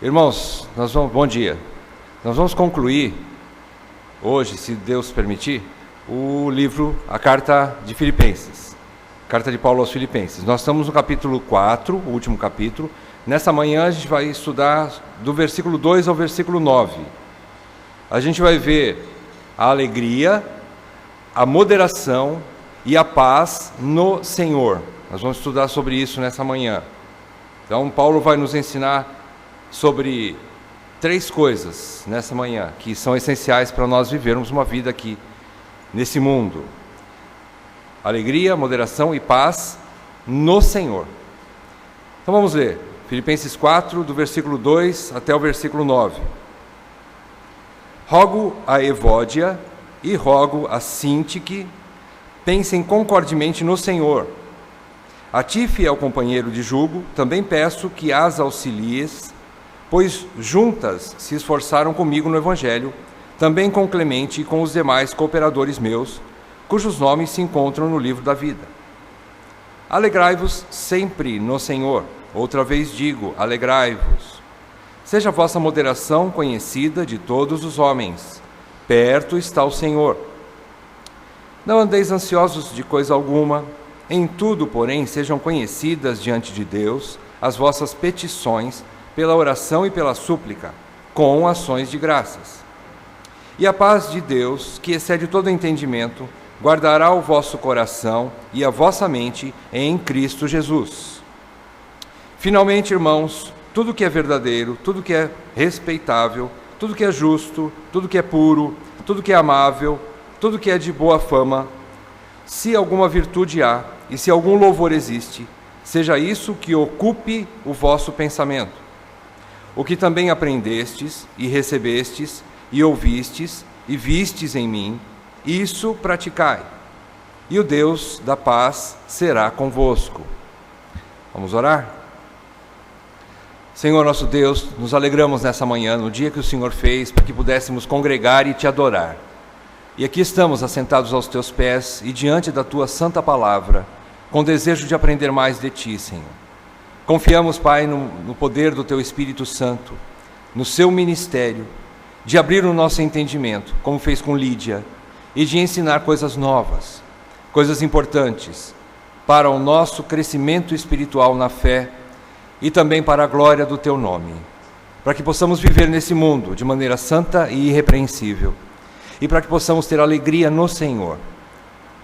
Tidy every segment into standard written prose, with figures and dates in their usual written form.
Irmãos, bom dia. Nós vamos concluir hoje, se Deus permitir, o livro, a carta de Filipenses, carta de Paulo aos Filipenses. Nós estamos no capítulo 4, o último capítulo. Nessa manhã a gente vai estudar do versículo 2 ao versículo 9. A gente vai ver a alegria, a moderação e a paz no Senhor. Nós vamos estudar sobre isso nessa manhã. Então Paulo vai nos ensinar sobre 3 coisas nessa manhã, que são essenciais para nós vivermos uma vida aqui, nesse mundo. Alegria, moderação e paz no Senhor. Então vamos ler, Filipenses 4, do versículo 2 até o versículo 9. Rogo a Evódia e rogo a Sintique, pensem concordemente no Senhor. A ti, fiel companheiro de jugo, também peço que as auxilies, pois juntas se esforçaram comigo no Evangelho, também com Clemente e com os demais cooperadores meus, cujos nomes se encontram no livro da vida. Alegrai-vos sempre no Senhor. Outra vez digo, alegrai-vos. Seja a vossa moderação conhecida de todos os homens. Perto está o Senhor. Não andeis ansiosos de coisa alguma. Em tudo, porém, sejam conhecidas diante de Deus as vossas petições, pela oração e pela súplica, com ações de graças. E a paz de Deus, que excede todo entendimento, guardará o vosso coração e a vossa mente em Cristo Jesus. Finalmente, irmãos, tudo que é verdadeiro, tudo que é respeitável, tudo que é justo, tudo que é puro, tudo que é amável, tudo que é de boa fama, se alguma virtude há e se algum louvor existe, seja isso que ocupe o vosso pensamento. O que também aprendestes e recebestes e ouvistes e vistes em mim, isso praticai, e o Deus da paz será convosco. Vamos orar? Senhor nosso Deus, nos alegramos nessa manhã, no dia que o Senhor fez, para que pudéssemos congregar e te adorar. E aqui estamos assentados aos teus pés e diante da tua santa palavra, com desejo de aprender mais de ti, Senhor. Confiamos, Pai, no poder do Teu Espírito Santo, no Seu ministério, de abrir o nosso entendimento, como fez com Lídia, e de ensinar coisas novas, coisas importantes, para o nosso crescimento espiritual na fé e também para a glória do Teu nome, para que possamos viver nesse mundo de maneira santa e irrepreensível, e para que possamos ter alegria no Senhor.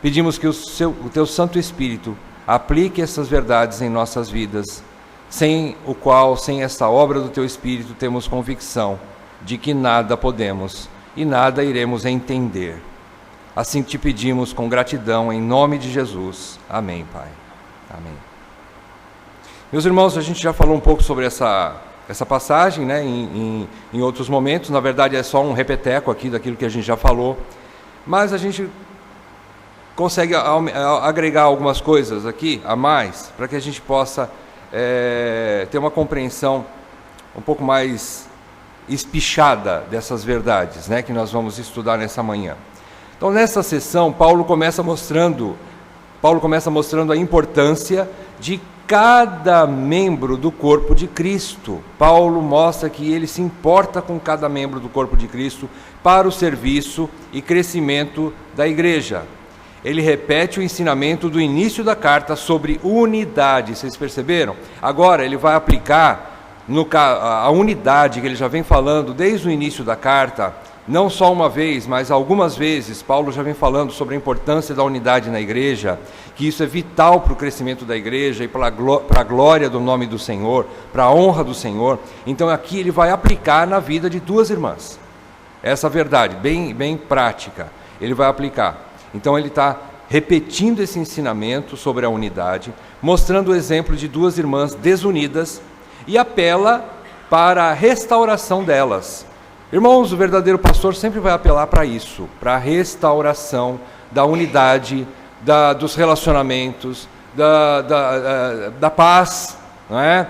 Pedimos que o Teu Santo Espírito aplique essas verdades em nossas vidas, sem o qual, sem essa obra do Teu Espírito, temos convicção de que nada podemos e nada iremos entender. Assim te pedimos com gratidão, em nome de Jesus. Amém, Pai. Amém. Meus irmãos, a gente já falou um pouco sobre essa passagem, né, em outros momentos. Na verdade, é só um repeteco aqui daquilo que a gente já falou, mas a gente consegue agregar algumas coisas aqui a mais, para que a gente possa ter uma compreensão um pouco mais espichada dessas verdades, né, que nós vamos estudar nessa manhã. Então, nessa sessão, Paulo começa mostrando a importância de cada membro do corpo de Cristo. Paulo mostra que ele se importa com cada membro do corpo de Cristo para o serviço e crescimento da igreja. Ele repete o ensinamento do início da carta sobre unidade, vocês perceberam? Agora ele vai aplicar a unidade que ele já vem falando desde o início da carta, não só uma vez, mas algumas vezes. Paulo já vem falando sobre a importância da unidade na igreja, que isso é vital para o crescimento da igreja e para a glória do nome do Senhor, para a honra do Senhor. Então aqui ele vai aplicar na vida de 2 irmãs, essa verdade, bem prática, ele vai aplicar. Então ele está repetindo esse ensinamento sobre a unidade, mostrando o exemplo de 2 irmãs desunidas e apela para a restauração delas. Irmãos, o verdadeiro pastor sempre vai apelar para isso, para a restauração da unidade, dos relacionamentos, da paz, não é?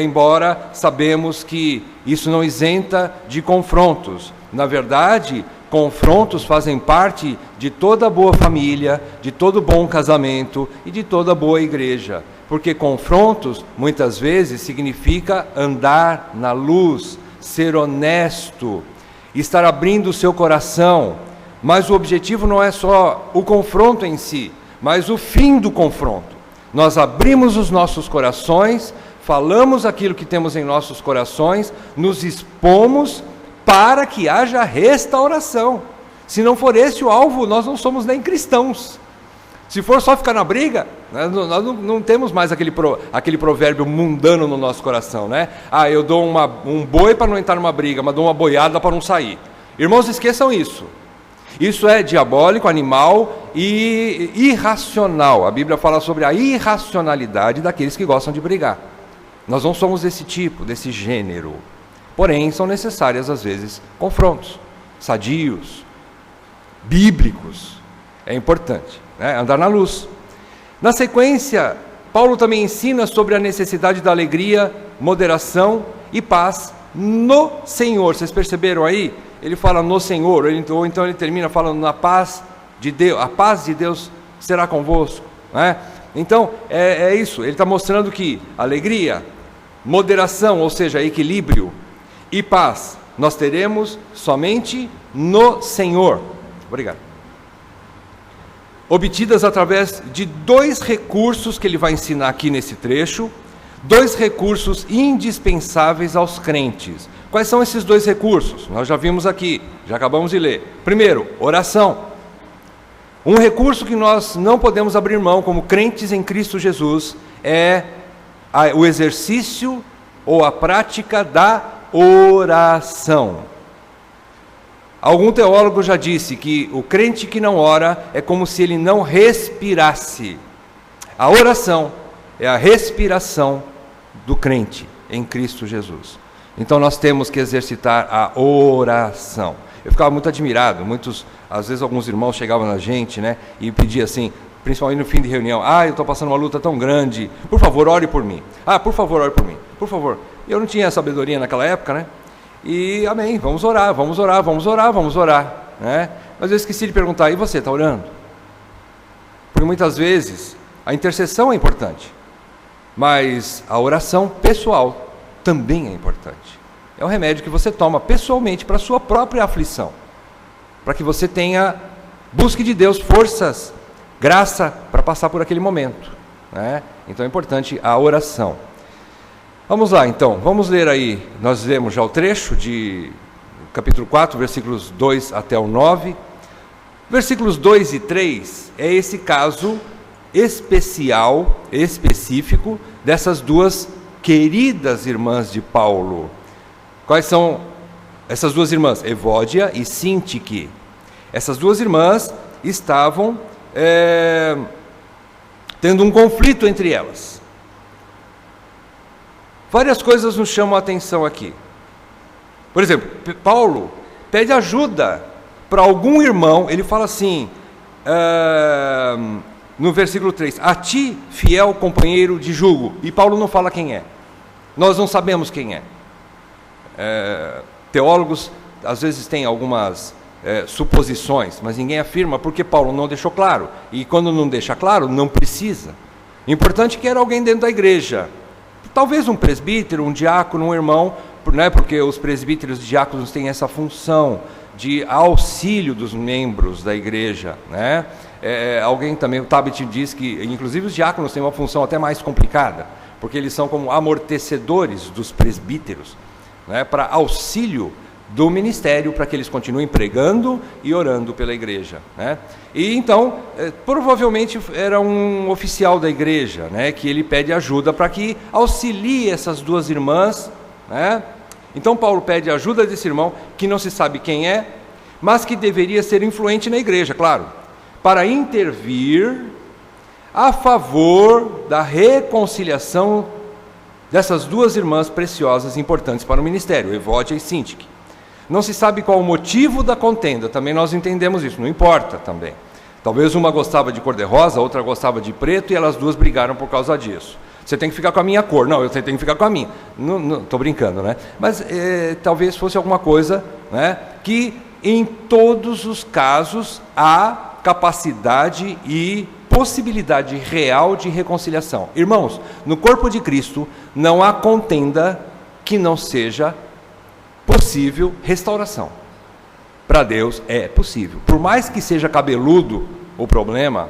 Embora sabemos que isso não isenta de confrontos. Na verdade, confrontos fazem parte de toda boa família, de todo bom casamento e de toda boa igreja. Porque confrontos, muitas vezes, significa andar na luz, ser honesto, estar abrindo o seu coração. Mas o objetivo não é só o confronto em si, mas o fim do confronto. Nós abrimos os nossos corações, falamos aquilo que temos em nossos corações, nos expomos para que haja restauração. Se não for esse o alvo, nós não somos nem cristãos. Se for só ficar na briga, nós não temos mais aquele provérbio mundano no nosso coração, né? Eu dou um boi para não entrar numa briga, mas dou uma boiada para não sair. Irmãos, esqueçam isso. Isso é diabólico, animal e irracional. A Bíblia fala sobre a irracionalidade daqueles que gostam de brigar. Nós não somos desse tipo, desse gênero. Porém, são necessárias às vezes confrontos sadios, bíblicos. É importante, né? Andar na luz. Na sequência, Paulo também ensina sobre a necessidade da alegria, moderação e paz no Senhor. Vocês perceberam aí? Ele fala no Senhor, ou então ele termina falando na paz de Deus. A paz de Deus será convosco, né? Então, é isso. Ele está mostrando que alegria, moderação, ou seja, equilíbrio, e paz nós teremos somente no Senhor. Obrigado. Obtidas através de 2 recursos que ele vai ensinar aqui nesse trecho, 2 recursos indispensáveis aos crentes. Quais são esses 2 recursos? Nós já vimos aqui, já acabamos de ler. Primeiro, oração. Um recurso que nós não podemos abrir mão como crentes em Cristo Jesus é o exercício ou a prática da oração. Algum teólogo já disse que o crente que não ora é como se ele não respirasse. A oração é a respiração do crente em Cristo Jesus. Então nós temos que exercitar a oração. Eu ficava muito admirado, às vezes alguns irmãos chegavam na gente, né, e pediam assim, principalmente no fim de reunião, eu estou passando uma luta tão grande, por favor, ore por mim. Por favor, ore por mim, por favor. Eu não tinha sabedoria naquela época, né? E amém, vamos orar, né? Mas eu esqueci de perguntar, e você, está orando? Porque muitas vezes a intercessão é importante, mas a oração pessoal também é importante. É um remédio que você toma pessoalmente para a sua própria aflição, para que você busque de Deus forças, graça para passar por aquele momento, né? Então é importante a oração. Vamos lá então, vamos ler aí, nós lemos já o trecho de capítulo 4, versículos 2 até o 9. Versículos 2 e 3 é esse caso específico dessas 2 queridas irmãs de Paulo. Quais são essas 2 irmãs? Evódia e Sintique. Essas 2 irmãs estavam tendo um conflito entre elas. Várias coisas nos chamam a atenção aqui. Por exemplo, Paulo pede ajuda para algum irmão, ele fala assim, no versículo 3, a ti, fiel companheiro de jugo, e Paulo não fala quem é, nós não sabemos quem é. Teólogos às vezes têm algumas suposições, mas ninguém afirma porque Paulo não deixou claro, e quando não deixa claro, não precisa. Importante que era alguém dentro da igreja, talvez um presbítero, um diácono, um irmão, né, porque os presbíteros e diáconos têm essa função de auxílio dos membros da igreja, né? Alguém também, o Tabit diz que, inclusive os diáconos têm uma função até mais complicada, porque eles são como amortecedores dos presbíteros, né, para auxílio do ministério, para que eles continuem pregando e orando pela igreja, né? E então, provavelmente era um oficial da igreja, né, que ele pede ajuda para que auxilie essas 2 irmãs, né? Então Paulo pede ajuda desse irmão, que não se sabe quem é, mas que deveria ser influente na igreja, claro, para intervir a favor da reconciliação dessas 2 irmãs preciosas e importantes para o ministério, Evódia e Sintique. Não se sabe qual o motivo da contenda, também nós entendemos isso, não importa também. Talvez uma gostava de cor-de-rosa, outra gostava de preto, e elas 2 brigaram por causa disso. Você tem que ficar com a minha cor. Não, eu tenho que ficar com a minha. Não, estou brincando, né? Mas talvez fosse alguma coisa, né, que em todos os casos há capacidade e possibilidade real de reconciliação. Irmãos, no corpo de Cristo não há contenda que não seja possível restauração. Para Deus é possível. Por mais que seja cabeludo o problema,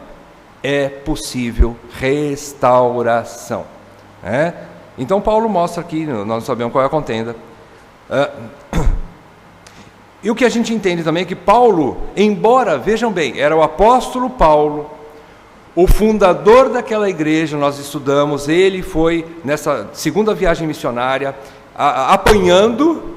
é possível restauração. Então Paulo mostra aqui, nós sabemos qual é a contenda. E o que a gente entende também é que Paulo, embora, vejam bem, era o apóstolo Paulo, o fundador daquela igreja, nós estudamos, ele foi nessa segunda viagem missionária, apanhando,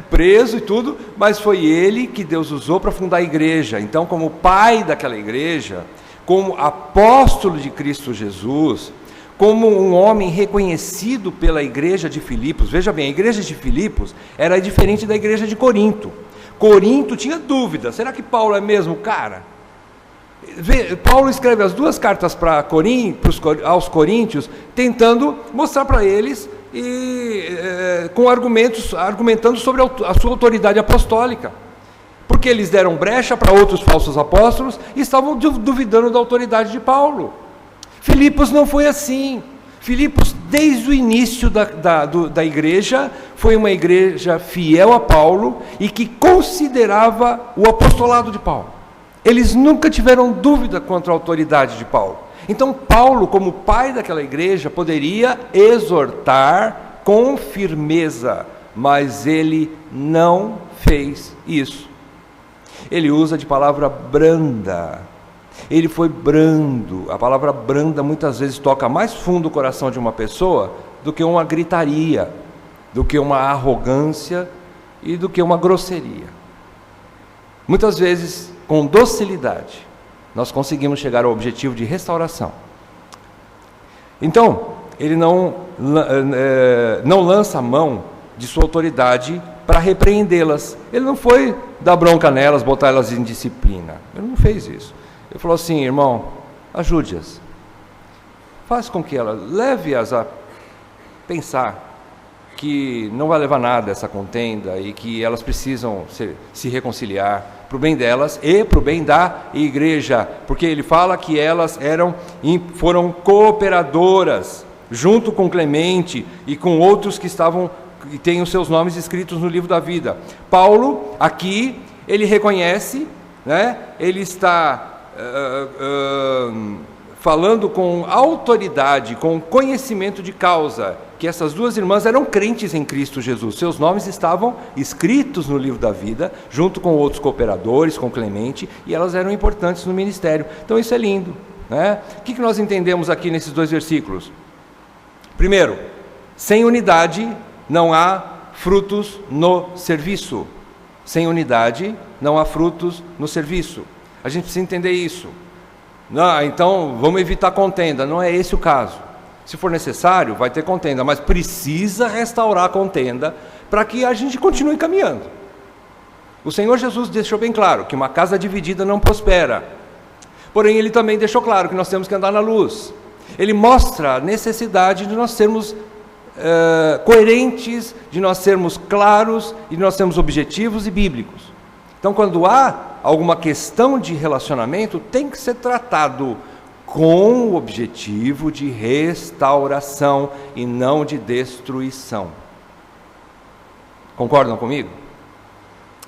preso e tudo, mas foi ele que Deus usou para fundar a igreja. Então, como pai daquela igreja, como apóstolo de Cristo Jesus, como um homem reconhecido pela igreja de Filipos. Veja bem, a igreja de Filipos era diferente da igreja de Corinto. Corinto tinha dúvida, será que Paulo é mesmo o cara? Paulo escreve as duas cartas aos coríntios, tentando mostrar para eles com argumentando sobre a sua autoridade apostólica, porque eles deram brecha para outros falsos apóstolos e estavam duvidando da autoridade de Paulo. Filipos não foi assim. Filipos, desde o início da igreja, foi uma igreja fiel a Paulo e que considerava o apostolado de Paulo. Eles nunca tiveram dúvida quanto à autoridade de Paulo. Então Paulo, como pai daquela igreja, poderia exortar com firmeza, mas ele não fez isso. Ele usa de palavra branda. Ele foi brando. A palavra branda muitas vezes toca mais fundo o coração de uma pessoa do que uma gritaria, do que uma arrogância e do que uma grosseria. Muitas vezes, com docilidade, nós conseguimos chegar ao objetivo de restauração. Então, ele não lança a mão de sua autoridade para repreendê-las. Ele não foi dar bronca nelas, botar elas em disciplina. Ele não fez isso. Ele falou assim: irmão, ajude-as. Faz com que elas, leve-as a pensar que não vai levar nada essa contenda e que elas precisam se reconciliar para o bem delas e para o bem da igreja, porque ele fala que elas foram cooperadoras junto com Clemente e com outros que estavam e têm os seus nomes escritos no livro da vida. Paulo aqui ele reconhece, ele está falando com autoridade, com conhecimento de causa, que essas duas irmãs eram crentes em Cristo Jesus. Seus nomes estavam escritos no livro da vida, junto com outros cooperadores, com Clemente, e elas eram importantes no ministério. Então isso é lindo. O que nós entendemos aqui nesses dois versículos? Primeiro, sem unidade não há frutos no serviço. Sem unidade não há frutos no serviço. A gente precisa entender isso. Não, então vamos evitar contenda. Não é esse o caso. Se for necessário, vai ter contenda, mas precisa restaurar a contenda para que a gente continue caminhando. O Senhor Jesus deixou bem claro que uma casa dividida não prospera. Porém, Ele também deixou claro que nós temos que andar na luz. Ele mostra a necessidade de nós sermos coerentes, de nós sermos claros e de nós sermos objetivos e bíblicos. Então, quando há alguma questão de relacionamento, tem que ser tratado com o objetivo de restauração e não de destruição. Concordam comigo?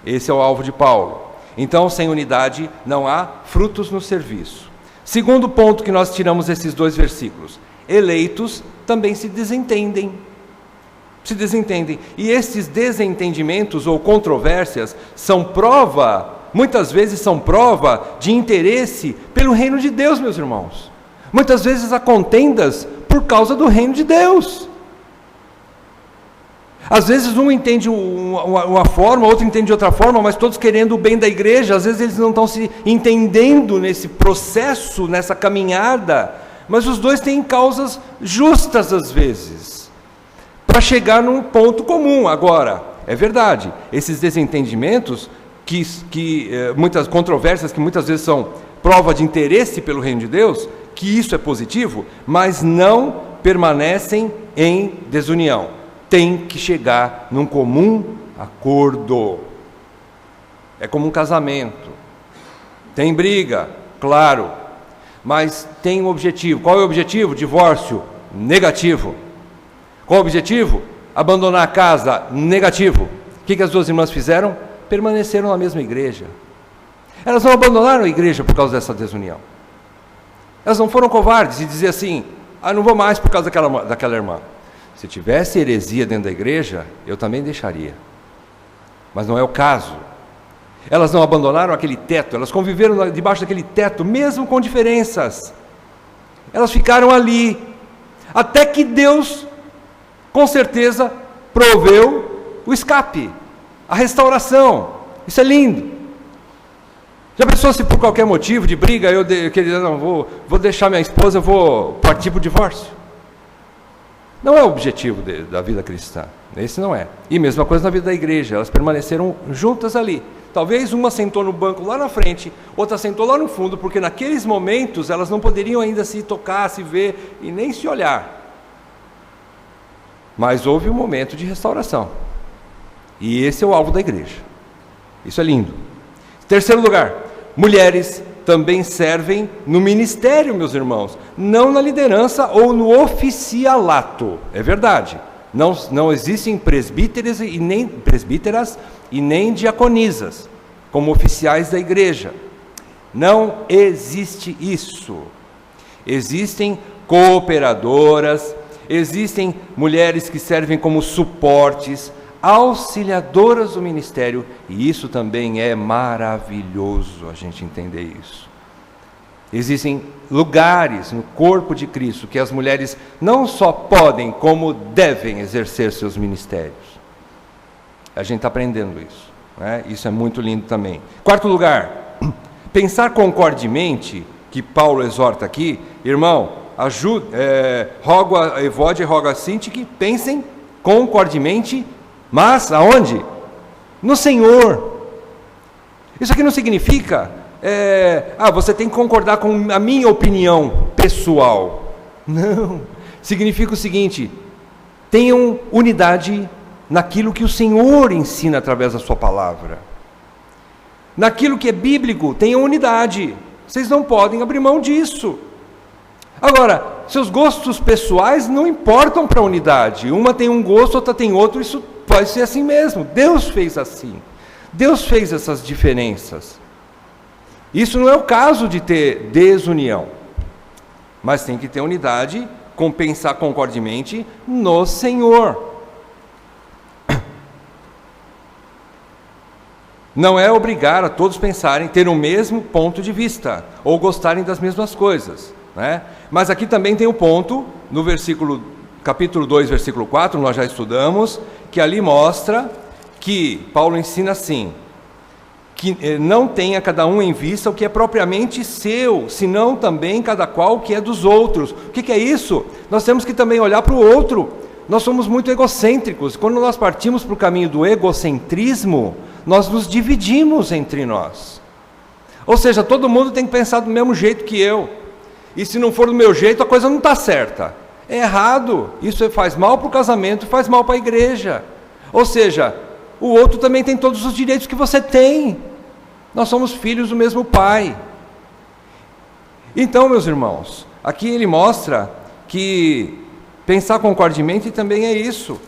Esse é o alvo de Paulo. Então, sem unidade não há frutos no serviço. Segundo ponto que nós tiramos desses dois versículos: eleitos também se desentendem. E esses desentendimentos ou controvérsias muitas vezes são prova de interesse pelo reino de Deus, meus irmãos. Muitas vezes há contendas por causa do reino de Deus. Às vezes um entende uma forma, outro entende de outra forma, mas todos querendo o bem da igreja. Às vezes eles não estão se entendendo nesse processo, nessa caminhada, mas os dois têm causas justas às vezes, para chegar num ponto comum. Agora, é verdade, esses desentendimentos, muitas controvérsias que muitas vezes são prova de interesse pelo reino de Deus, que isso é positivo, mas não permanecem em desunião. Tem que chegar num comum acordo. É como um casamento. Tem briga, claro, mas tem um objetivo. Qual é o objetivo? Divórcio. Negativo. Qual o objetivo? Abandonar a casa. Negativo. O que as duas irmãs fizeram? Permaneceram na mesma igreja. Elas não abandonaram a igreja por causa dessa desunião. Elas não foram covardes e dizer assim, não vou mais por causa daquela irmã. Se tivesse heresia dentro da igreja, eu também deixaria. Mas não é o caso. Elas não abandonaram aquele teto, elas conviveram debaixo daquele teto, mesmo com diferenças. Elas ficaram ali, até que Deus, com certeza, proveu o escape, a restauração. Isso é lindo. Já pensou se por qualquer motivo de briga, eu queria, não, vou deixar minha esposa, eu vou partir para o divórcio? Não é o objetivo da vida cristã, esse não é. E mesma coisa na vida da igreja, elas permaneceram juntas ali. Talvez uma sentou no banco lá na frente, outra sentou lá no fundo, porque naqueles momentos elas não poderiam ainda se tocar, se ver e nem se olhar. Mas houve um momento de restauração. E esse é o alvo da igreja. Isso é lindo. Terceiro lugar, mulheres também servem no ministério, meus irmãos, não na liderança ou no oficialato. É verdade. Não existem presbíteras e nem diaconisas como oficiais da igreja. Não existe isso. Existem cooperadoras, existem mulheres que servem como suportes, auxiliadoras do ministério, e isso também é maravilhoso a gente entender isso. Existem lugares no corpo de Cristo que as mulheres não só podem, como devem exercer seus ministérios. A gente está aprendendo isso, né? Isso é muito lindo também. Quarto lugar, pensar concordemente, que Paulo exorta aqui, irmão, rogo a Evódia e rogo a Sinti que pensem concordemente, mas aonde? No Senhor. Isso aqui não significa você tem que concordar com a minha opinião pessoal. Não. Significa o seguinte: tenham unidade naquilo que o Senhor ensina através da sua palavra. Naquilo que é bíblico, tenham unidade. Vocês não podem abrir mão disso. Agora, seus gostos pessoais não importam para a unidade. Uma tem um gosto, outra tem outro, isso pode ser assim mesmo. Deus fez assim. Deus fez essas diferenças. Isso não é o caso de ter desunião, mas tem que ter unidade, pensar concordemente no Senhor. Não é obrigar a todos pensarem, ter o mesmo ponto de vista, ou gostarem das mesmas coisas, né? Mas aqui também tem um ponto, no capítulo 2, versículo 4, nós já estudamos, que ali mostra que Paulo ensina assim, que não tenha cada um em vista o que é propriamente seu, senão também cada qual o que é dos outros. O que é isso? Nós temos que também olhar para o outro. Nós somos muito egocêntricos. Quando nós partimos para o caminho do egocentrismo, nós nos dividimos entre nós. Ou seja, todo mundo tem que pensar do mesmo jeito que eu. E se não for do meu jeito, a coisa não está certa. É errado. Isso faz mal para o casamento, faz mal para a igreja. Ou seja, o outro também tem todos os direitos que você tem. Nós somos filhos do mesmo Pai. Então, meus irmãos, aqui ele mostra que pensar concordemente também é isso.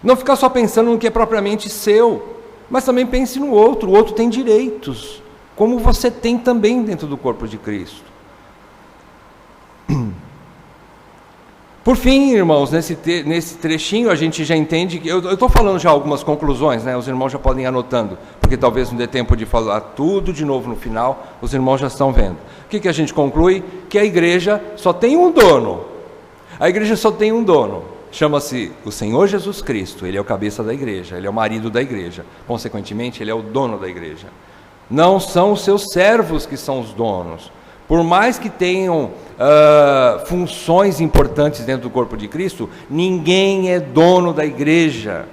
Não ficar só pensando no que é propriamente seu, mas também pense no outro. O outro tem direitos, como você tem também dentro do corpo de Cristo. Por fim, irmãos, nesse trechinho a gente já entende que... Eu estou falando já algumas conclusões, né? Os irmãos já podem ir anotando, porque talvez não dê tempo de falar tudo de novo no final, os irmãos já estão vendo. O que a gente conclui? Que a igreja só tem um dono. A igreja só tem um dono. Chama-se o Senhor Jesus Cristo. Ele é o cabeça da igreja, ele é o marido da igreja. Consequentemente, ele é o dono da igreja. Não são os seus servos que são os donos. Por mais que tenham funções importantes dentro do corpo de Cristo, ninguém é dono da igreja.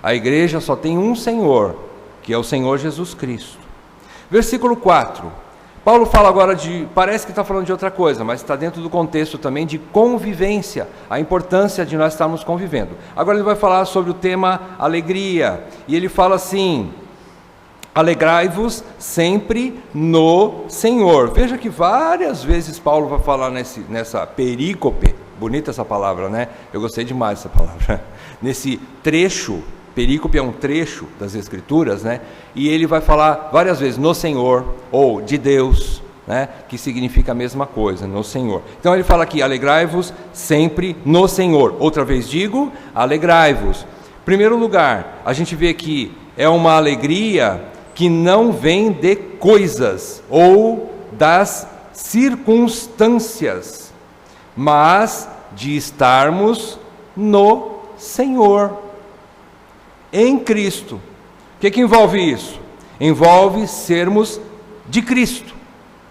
A igreja só tem um Senhor, que é o Senhor Jesus Cristo. Versículo 4. Paulo fala agora parece que está falando de outra coisa, mas está dentro do contexto também de convivência, a importância de nós estarmos convivendo. Agora ele vai falar sobre o tema alegria, e ele fala assim, Alegrai-vos sempre no Senhor. Veja que várias vezes Paulo vai falar nessa perícope, bonita essa palavra, né? Eu gostei demais dessa palavra. Nesse trecho, perícope é um trecho das Escrituras, né? E ele vai falar várias vezes no Senhor, ou de Deus, né? Que significa a mesma coisa, no Senhor. Então ele fala aqui, alegrai-vos sempre no Senhor. Outra vez digo, alegrai-vos. Primeiro lugar, a gente vê que é uma alegria que não vem de coisas ou das circunstâncias, mas de estarmos no Senhor, em Cristo. O que envolve isso? Envolve sermos de Cristo,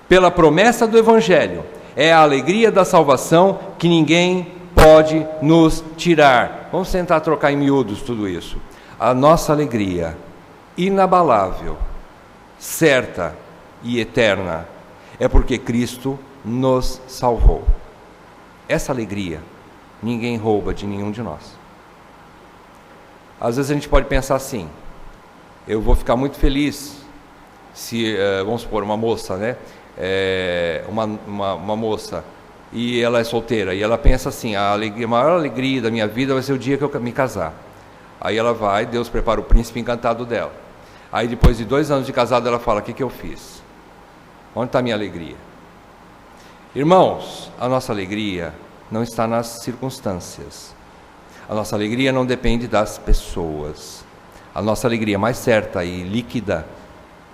pela promessa do Evangelho. É a alegria da salvação que ninguém pode nos tirar. Vamos tentar trocar em miúdos tudo isso. A nossa alegria inabalável, certa e eterna, é porque Cristo nos salvou. Essa alegria ninguém rouba de nenhum de nós. Às vezes a gente pode pensar assim: eu vou ficar muito feliz se, vamos supor, uma moça, né? Uma moça, e ela é solteira, e ela pensa assim: a maior alegria da minha vida vai ser o dia que eu me casar. Aí ela vai, Deus prepara o príncipe encantado dela. Aí depois de 2 anos de casado ela fala: o que eu fiz? Onde está a minha alegria? Irmãos, a nossa alegria não está nas circunstâncias. A nossa alegria não depende das pessoas. A nossa alegria mais certa e líquida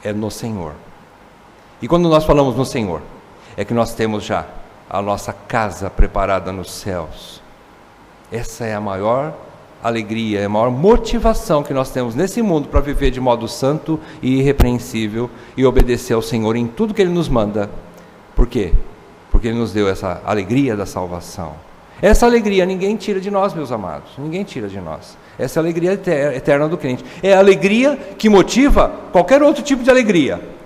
é no Senhor. E quando nós falamos no Senhor, é que nós temos já a nossa casa preparada nos céus. Essa é a maior alegria, é a maior motivação que nós temos nesse mundo para viver de modo santo e irrepreensível e obedecer ao Senhor em tudo que Ele nos manda. Por quê? Porque Ele nos deu essa alegria da salvação. Essa alegria ninguém tira de nós, meus amados, ninguém tira de nós. Essa é a alegria eterna do crente. É a alegria que motiva qualquer outro tipo de alegria.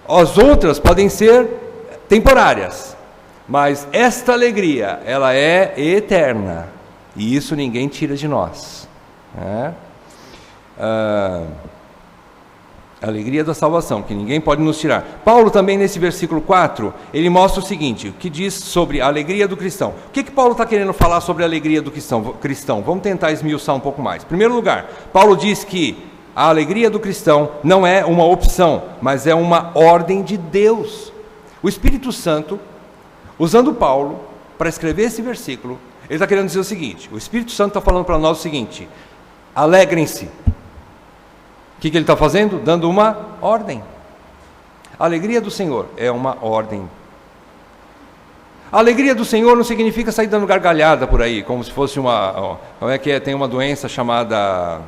As outras podem ser temporárias, mas esta alegria, ela é eterna. E isso ninguém tira de nós. A alegria da salvação, que ninguém pode nos tirar. Paulo também nesse versículo 4, ele mostra o seguinte, o que diz sobre a alegria do cristão. O que Paulo está querendo falar sobre a alegria do cristão? Vamos tentar esmiuçar um pouco mais. Em primeiro lugar, Paulo diz que a alegria do cristão não é uma opção, mas é uma ordem de Deus. O Espírito Santo, usando Paulo para escrever esse versículo, ele está querendo dizer o seguinte: o Espírito Santo está falando para nós o seguinte: alegrem-se. O que ele está fazendo? Dando uma ordem. A alegria do Senhor é uma ordem. A alegria do Senhor não significa sair dando gargalhada por aí, como se fosse tem uma doença chamada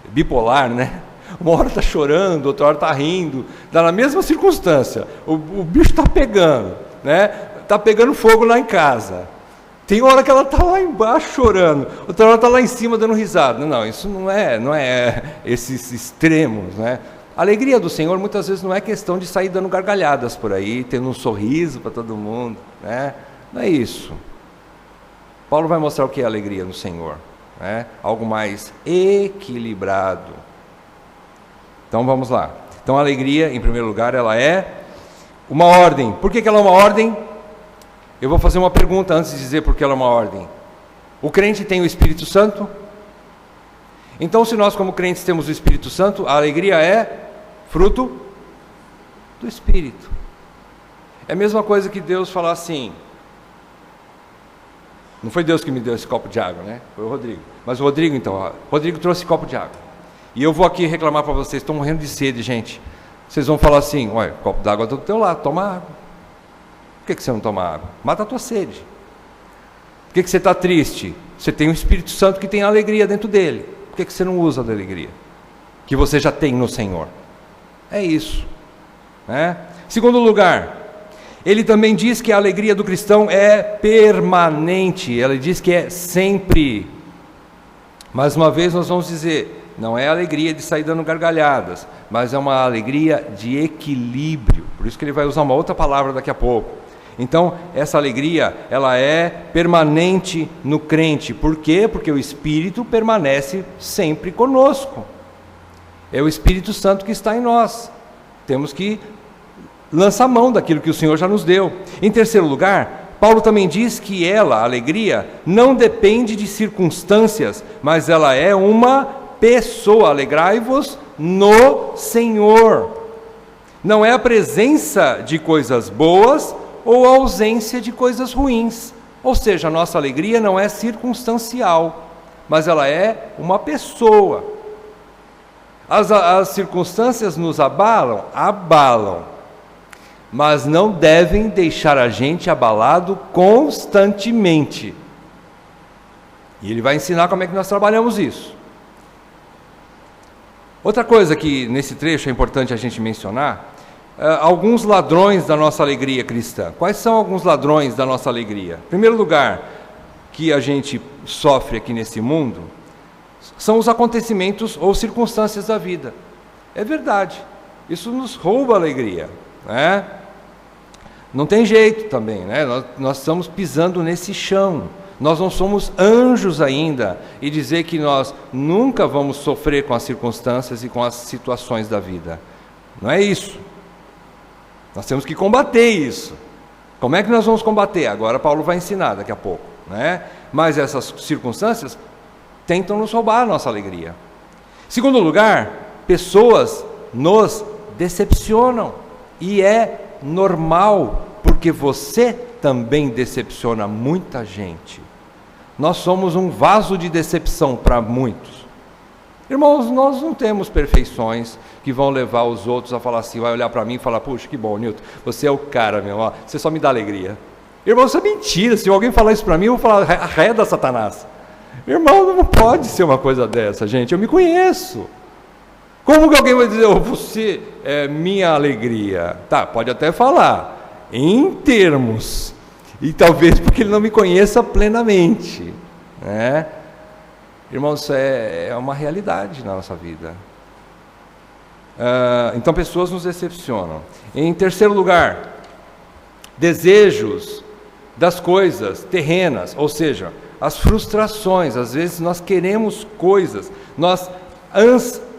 bipolar, né? Uma hora está chorando, outra hora está rindo, dá na mesma circunstância. O bicho está pegando, né? Está pegando fogo lá em casa. Tem hora que ela está lá embaixo chorando, outra hora está lá em cima dando risada. Não, isso não é esses extremos, né? A alegria do Senhor muitas vezes não é questão de sair dando gargalhadas por aí, tendo um sorriso para todo mundo, né? Não é isso. Paulo vai mostrar o que é alegria no Senhor, né? Algo mais equilibrado. Então vamos lá. Então a alegria, em primeiro lugar, ela é uma ordem. Por que ela é uma ordem? Eu vou fazer uma pergunta antes de dizer por que ela é uma ordem. O crente tem o Espírito Santo? Então, se nós como crentes temos o Espírito Santo, a alegria é fruto do Espírito. É a mesma coisa que Deus falar assim. Não foi Deus que me deu esse copo de água, né? Foi o Rodrigo. Mas o Rodrigo, então, Rodrigo trouxe copo de água. E eu vou aqui reclamar para vocês, estou morrendo de sede, gente. Vocês vão falar assim: olha, o copo d'água está do teu lado, toma água. Por que você não toma água? Mata a tua sede. Por que você está triste? Você tem o Espírito Santo que tem alegria dentro dele. Por que você não usa da alegria que você já tem no Senhor? É isso, né? Segundo lugar, ele também diz que a alegria do cristão é permanente. Ele diz que é sempre. Mais uma vez nós vamos dizer, não é alegria de sair dando gargalhadas, mas é uma alegria de equilíbrio. Por isso que ele vai usar uma outra palavra daqui a pouco. Então, essa alegria, ela é permanente no crente. Por quê? Porque o Espírito permanece sempre conosco. É o Espírito Santo que está em nós. Temos que lançar mão daquilo que o Senhor já nos deu. Em terceiro lugar, Paulo também diz que ela, a alegria, não depende de circunstâncias, mas ela é uma pessoa. Alegrai-vos no Senhor. Não é a presença de coisas boas ou a ausência de coisas ruins. Ou seja, a nossa alegria não é circunstancial, mas ela é uma pessoa. As circunstâncias nos abalam? Abalam. Mas não devem deixar a gente abalado constantemente. E ele vai ensinar como é que nós trabalhamos isso. Outra coisa que nesse trecho é importante a gente mencionar, alguns ladrões da nossa alegria cristã. Quais são alguns ladrões da nossa alegria? Em primeiro lugar, que a gente sofre aqui nesse mundo, são os acontecimentos ou circunstâncias da vida. É verdade, isso nos rouba a alegria, né? Não tem jeito também, né? Nós estamos pisando nesse chão. Nós não somos anjos ainda, e dizer que nós nunca vamos sofrer com as circunstâncias e com as situações da vida. Não é isso. Nós temos que combater isso. Como é que nós vamos combater? Agora Paulo vai ensinar daqui a pouco, né? Mas essas circunstâncias tentam nos roubar a nossa alegria. Segundo lugar, pessoas nos decepcionam, e é normal, porque você também decepciona muita gente. Nós somos um vaso de decepção para muitos. Irmãos, nós não temos perfeições que vão levar os outros a falar assim, vai olhar para mim e falar, puxa, que bom, Nilton, você é o cara, meu, ó, você só me dá alegria. Irmão, isso é mentira. Se alguém falar isso para mim, eu vou falar, arreda Satanás. Irmão, não pode ser uma coisa dessa, gente, eu me conheço. Como que alguém vai dizer, oh, você é minha alegria? Tá, pode até falar, em termos, e talvez porque ele não me conheça plenamente, né? Irmãos, isso é uma realidade na nossa vida. Então, pessoas nos decepcionam. Em terceiro lugar, desejos das coisas terrenas, ou seja, as frustrações. Às vezes nós queremos coisas, nós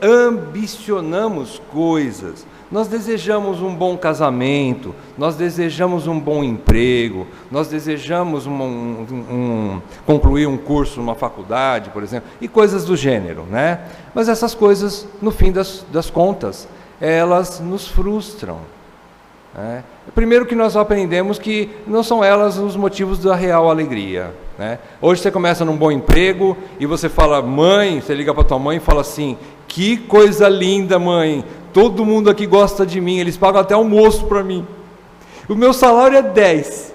ambicionamos coisas, nós desejamos um bom casamento, nós desejamos um bom emprego, nós desejamos concluir um curso numa faculdade, por exemplo, e coisas do gênero, né? Mas essas coisas, no fim das contas, elas nos frustram, né? Primeiro que nós aprendemos que não são elas os motivos da real alegria, né? Hoje você começa num bom emprego e você fala, mãe, você liga para tua mãe e fala assim, que coisa linda, mãe, todo mundo aqui gosta de mim, eles pagam até almoço para mim, o meu salário é 10,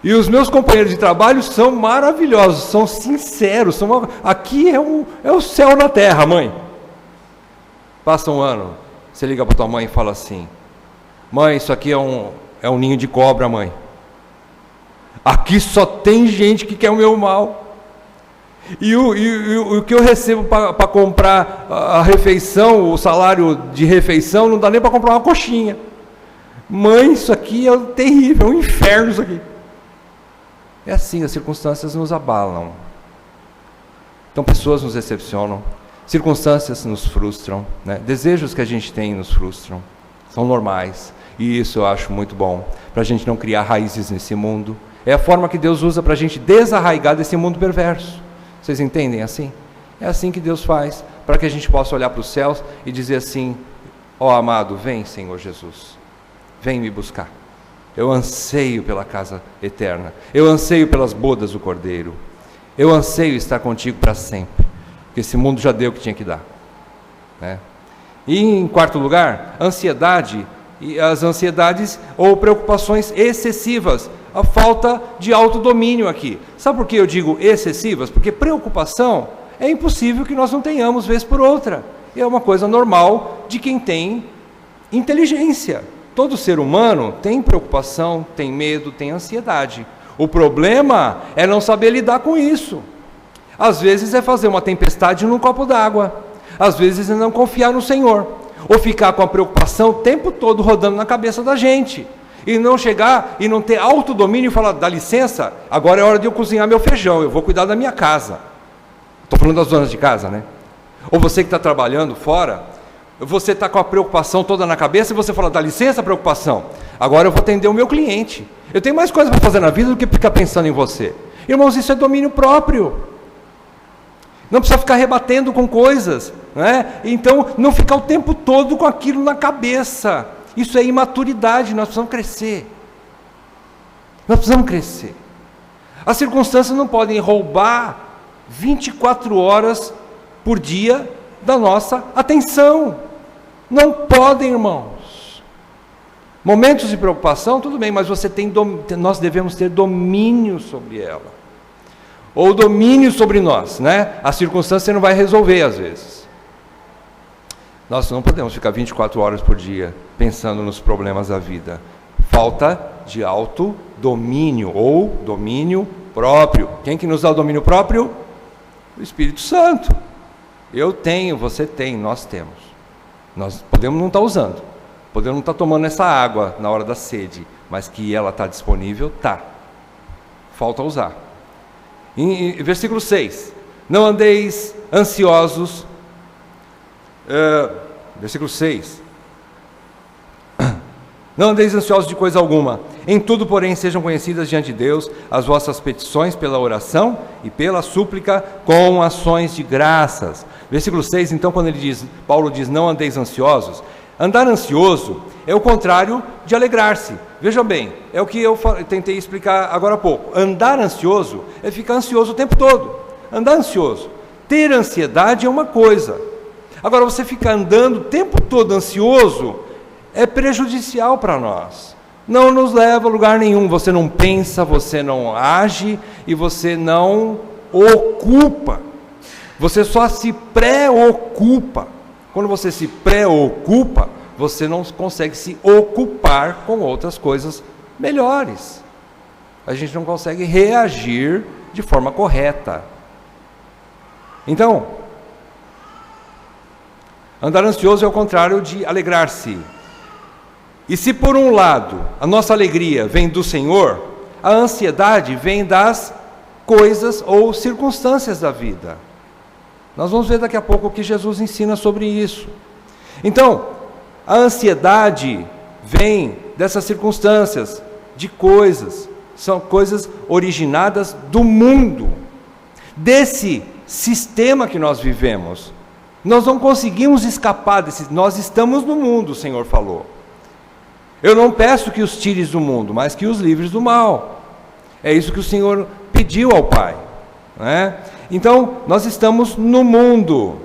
e os meus companheiros de trabalho são maravilhosos, são sinceros, aqui é o céu na terra, mãe. Passa um ano, você liga para tua mãe e fala assim, mãe, isso aqui é um ninho de cobra, mãe, aqui só tem gente que quer o meu mal. E o que eu recebo para comprar a refeição, o salário de refeição, não dá nem para comprar uma coxinha. Mãe, isso aqui é terrível, é um inferno isso aqui. É assim, as circunstâncias nos abalam. Então, pessoas nos decepcionam, circunstâncias nos frustram, né? Desejos que a gente tem nos frustram, são normais. E isso eu acho muito bom, para a gente não criar raízes nesse mundo. É a forma que Deus usa para a gente desarraigar desse mundo perverso. Vocês entendem assim? É assim que Deus faz, para que a gente possa olhar para os céus e dizer assim, ó amado, vem Senhor Jesus, vem me buscar. Eu anseio pela casa eterna, eu anseio pelas bodas do Cordeiro, eu anseio estar contigo para sempre, porque esse mundo já deu o que tinha que dar, né? E em quarto lugar, ansiedade, e as ansiedades ou preocupações excessivas, a falta de autodomínio aqui. Sabe por que eu digo excessivas? Porque preocupação é impossível que nós não tenhamos vez por outra. É uma coisa normal de quem tem inteligência. Todo ser humano tem preocupação, tem medo, tem ansiedade. O problema é não saber lidar com isso. Às vezes é fazer uma tempestade num copo d'água. Às vezes é não confiar no Senhor. Ou ficar com a preocupação o tempo todo rodando na cabeça da gente. E não chegar e não ter autodomínio e falar, dá licença, agora é hora de eu cozinhar meu feijão, eu vou cuidar da minha casa. Estou falando das donas de casa, né? Ou você que está trabalhando fora, você está com a preocupação toda na cabeça e você fala, dá licença, preocupação, agora eu vou atender o meu cliente. Eu tenho mais coisas para fazer na vida do que ficar pensando em você. Irmãos, isso é domínio próprio. Não precisa ficar rebatendo com coisas, né? Então, não ficar o tempo todo com aquilo na cabeça. Isso é imaturidade, nós precisamos crescer. Nós precisamos crescer. As circunstâncias não podem roubar 24 horas por dia da nossa atenção. Não podem, irmãos. Momentos de preocupação, tudo bem, mas nós devemos ter domínio sobre ela. Ou domínio sobre nós, né? A circunstância não vai resolver às vezes. Nós não podemos ficar 24 horas por dia pensando nos problemas da vida. Falta de autodomínio ou domínio próprio. Quem que nos dá o domínio próprio? O Espírito Santo. Eu tenho, você tem, nós temos. Nós podemos não estar usando, podemos não estar tomando essa água na hora da sede, mas que ela está disponível, está. Falta usar. Em versículo 6, não andeis ansiosos, versículo 6, não andeis ansiosos de coisa alguma, em tudo, porém, sejam conhecidas diante de Deus as vossas petições pela oração e pela súplica com ações de graças. Versículo 6, então, quando Paulo diz, não andeis ansiosos, andar ansioso é o contrário de alegrar-se. Vejam bem, é o que eu tentei explicar agora há pouco. Andar ansioso é ficar ansioso o tempo todo. Andar ansioso. Ter ansiedade é uma coisa. Agora, você ficar andando o tempo todo ansioso é prejudicial para nós. Não nos leva a lugar nenhum. Você não pensa, você não age e você não ocupa. Você só se preocupa. Quando você se preocupa, você não consegue se ocupar com outras coisas melhores. A gente não consegue reagir de forma correta. Então, andar ansioso é o contrário de alegrar-se. E se por um lado a nossa alegria vem do Senhor, a ansiedade vem das coisas ou circunstâncias da vida. Nós vamos ver daqui a pouco o que Jesus ensina sobre isso. Então, a ansiedade vem dessas circunstâncias, de coisas, são coisas originadas do mundo, desse sistema que nós vivemos. Nós não conseguimos escapar nós estamos no mundo, o Senhor falou. Eu não peço que os tires do mundo, mas que os livres do mal. É isso que o Senhor pediu ao Pai, né? Então, nós estamos no mundo.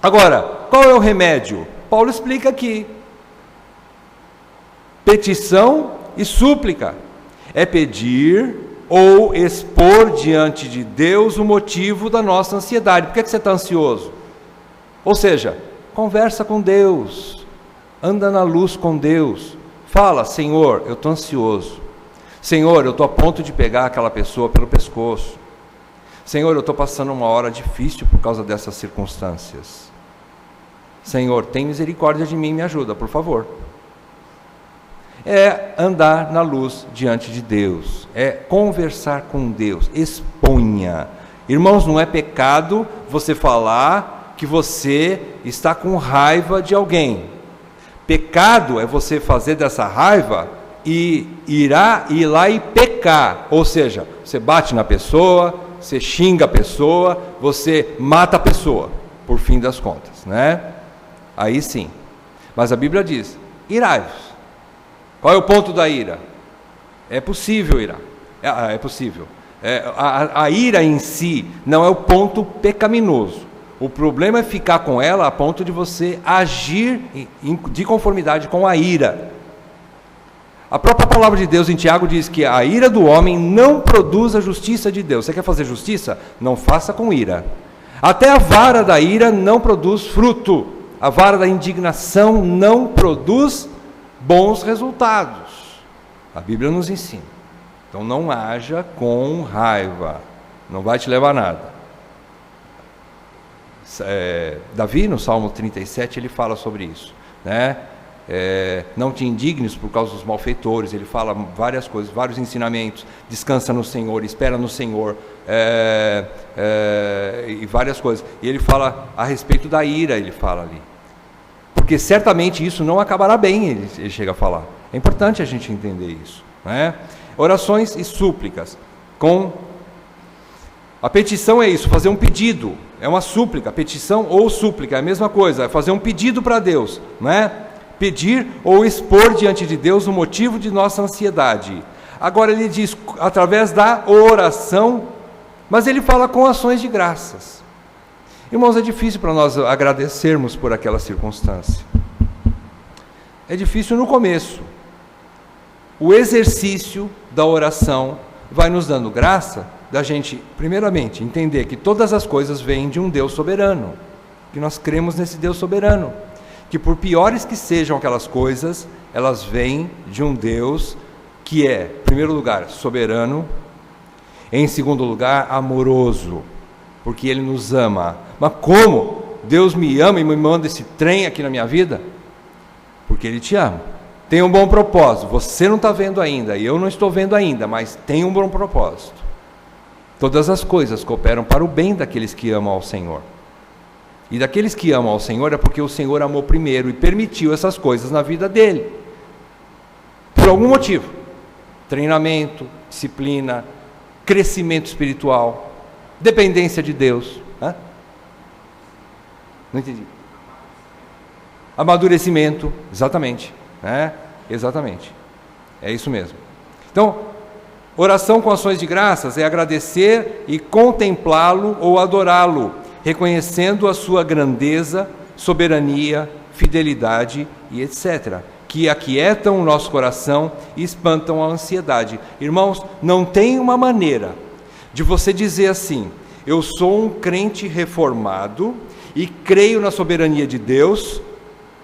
Agora, qual é o remédio? Paulo explica aqui. Petição e súplica. É pedir ou expor diante de Deus o motivo da nossa ansiedade. Por que você está ansioso? Ou seja, conversa com Deus. Anda na luz com Deus. Fala, Senhor, eu estou ansioso. Senhor, eu estou a ponto de pegar aquela pessoa pelo pescoço. Senhor, eu estou passando uma hora difícil por causa dessas circunstâncias. Senhor, tem misericórdia de mim e me ajuda, por favor. É andar na luz diante de Deus. É conversar com Deus. Exponha. Irmãos, não é pecado você falar que você está com raiva de alguém. Pecado é você fazer dessa raiva e ir lá e pecar. Ou seja, você bate na pessoa, você xinga a pessoa, você mata a pessoa, por fim das contas, né? Aí sim. Mas a Bíblia diz, irai-vos. Qual é o ponto da ira? É possível irar. É possível. A ira em si não é o ponto pecaminoso. O problema é ficar com ela a ponto de você agir de conformidade com a ira. A própria palavra de Deus em Tiago diz que a ira do homem não produz a justiça de Deus. Você quer fazer justiça? Não faça com ira. Até a vara da ira não produz fruto. A vara da indignação não produz bons resultados. A Bíblia nos ensina. Então não haja com raiva. Não vai te levar a nada. Davi, no Salmo 37, ele fala sobre isso, né? não te indignes por causa dos malfeitores. Ele fala várias coisas, vários ensinamentos. Descansa no Senhor, espera no Senhor, e várias coisas. E ele fala a respeito da ira, ele fala ali. Porque certamente isso não acabará bem, ele chega a falar. É importante a gente entender isso, né? Orações e súplicas. A petição é isso, fazer um pedido. É uma súplica, petição ou súplica, é a mesma coisa. É fazer um pedido para Deus, né? Pedir ou expor diante de Deus o motivo de nossa ansiedade. Agora ele diz, através da oração, mas ele fala com ações de graças. Irmãos, é difícil para nós agradecermos por aquela circunstância. É difícil no começo. O exercício da oração vai nos dando graça da gente, primeiramente, entender que todas as coisas vêm de um Deus soberano, que nós cremos nesse Deus soberano, que por piores que sejam aquelas coisas, elas vêm de um Deus que é, em primeiro lugar, soberano, em segundo lugar, amoroso, porque Ele nos ama. Mas como Deus me ama e me manda esse trem aqui na minha vida? Porque Ele te ama. Tem um bom propósito, você não está vendo ainda, e eu não estou vendo ainda, mas tem um bom propósito. Todas as coisas cooperam para o bem daqueles que amam ao Senhor. E daqueles que amam ao Senhor é porque o Senhor amou primeiro e permitiu essas coisas na vida dele. Por algum motivo. Treinamento, disciplina, crescimento espiritual, dependência de Deus. Hã? Não entendi. Amadurecimento, exatamente. Exatamente. É isso mesmo. Então, oração com ações de graças é agradecer e contemplá-lo ou adorá-lo, reconhecendo a sua grandeza, soberania, fidelidade e etc., que aquietam o nosso coração e espantam a ansiedade. Irmãos, não tem uma maneira de você dizer assim, eu sou um crente reformado e creio na soberania de Deus,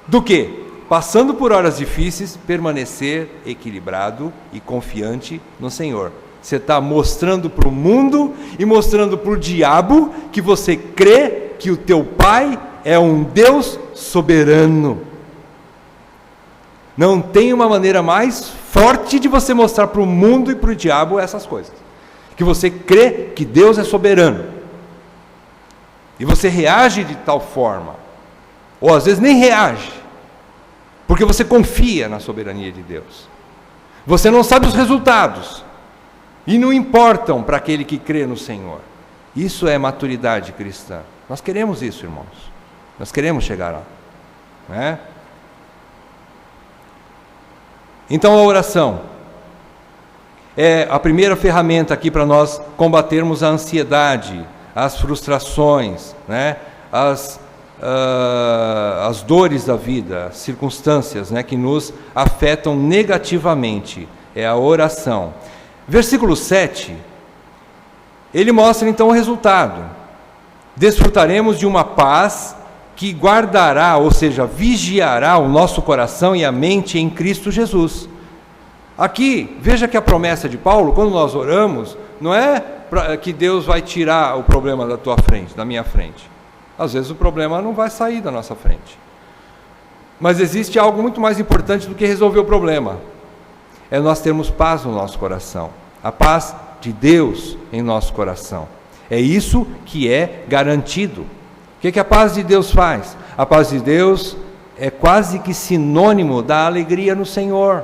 do que, passando por horas difíceis, permanecer equilibrado e confiante no Senhor. Você está mostrando para o mundo e mostrando para o diabo que você crê que o teu Pai é um Deus soberano. Não tem uma maneira mais forte de você mostrar para o mundo e para o diabo essas coisas. Que você crê que Deus é soberano. E você reage de tal forma. Ou às vezes nem reage. Porque você confia na soberania de Deus. Você não sabe os resultados. E não importam para aquele que crê no Senhor. Isso é maturidade cristã. Nós queremos isso, irmãos. Nós queremos chegar lá. Né? Então a oração é a primeira ferramenta aqui para nós combatermos a ansiedade, as frustrações, né? As dores da vida, as circunstâncias, né, que nos afetam negativamente. É a oração. Versículo 7, ele mostra então o resultado. Desfrutaremos de uma paz que guardará, ou seja, vigiará o nosso coração e a mente em Cristo Jesus. Aqui, veja que a promessa de Paulo, quando nós oramos, não é que Deus vai tirar o problema da tua frente, da minha frente. Às vezes o problema não vai sair da nossa frente. Mas existe algo muito mais importante do que resolver o problema. É nós termos paz no nosso coração. A paz de Deus em nosso coração. É isso que é garantido. O que a paz de Deus faz? A paz de Deus é quase que sinônimo da alegria no Senhor.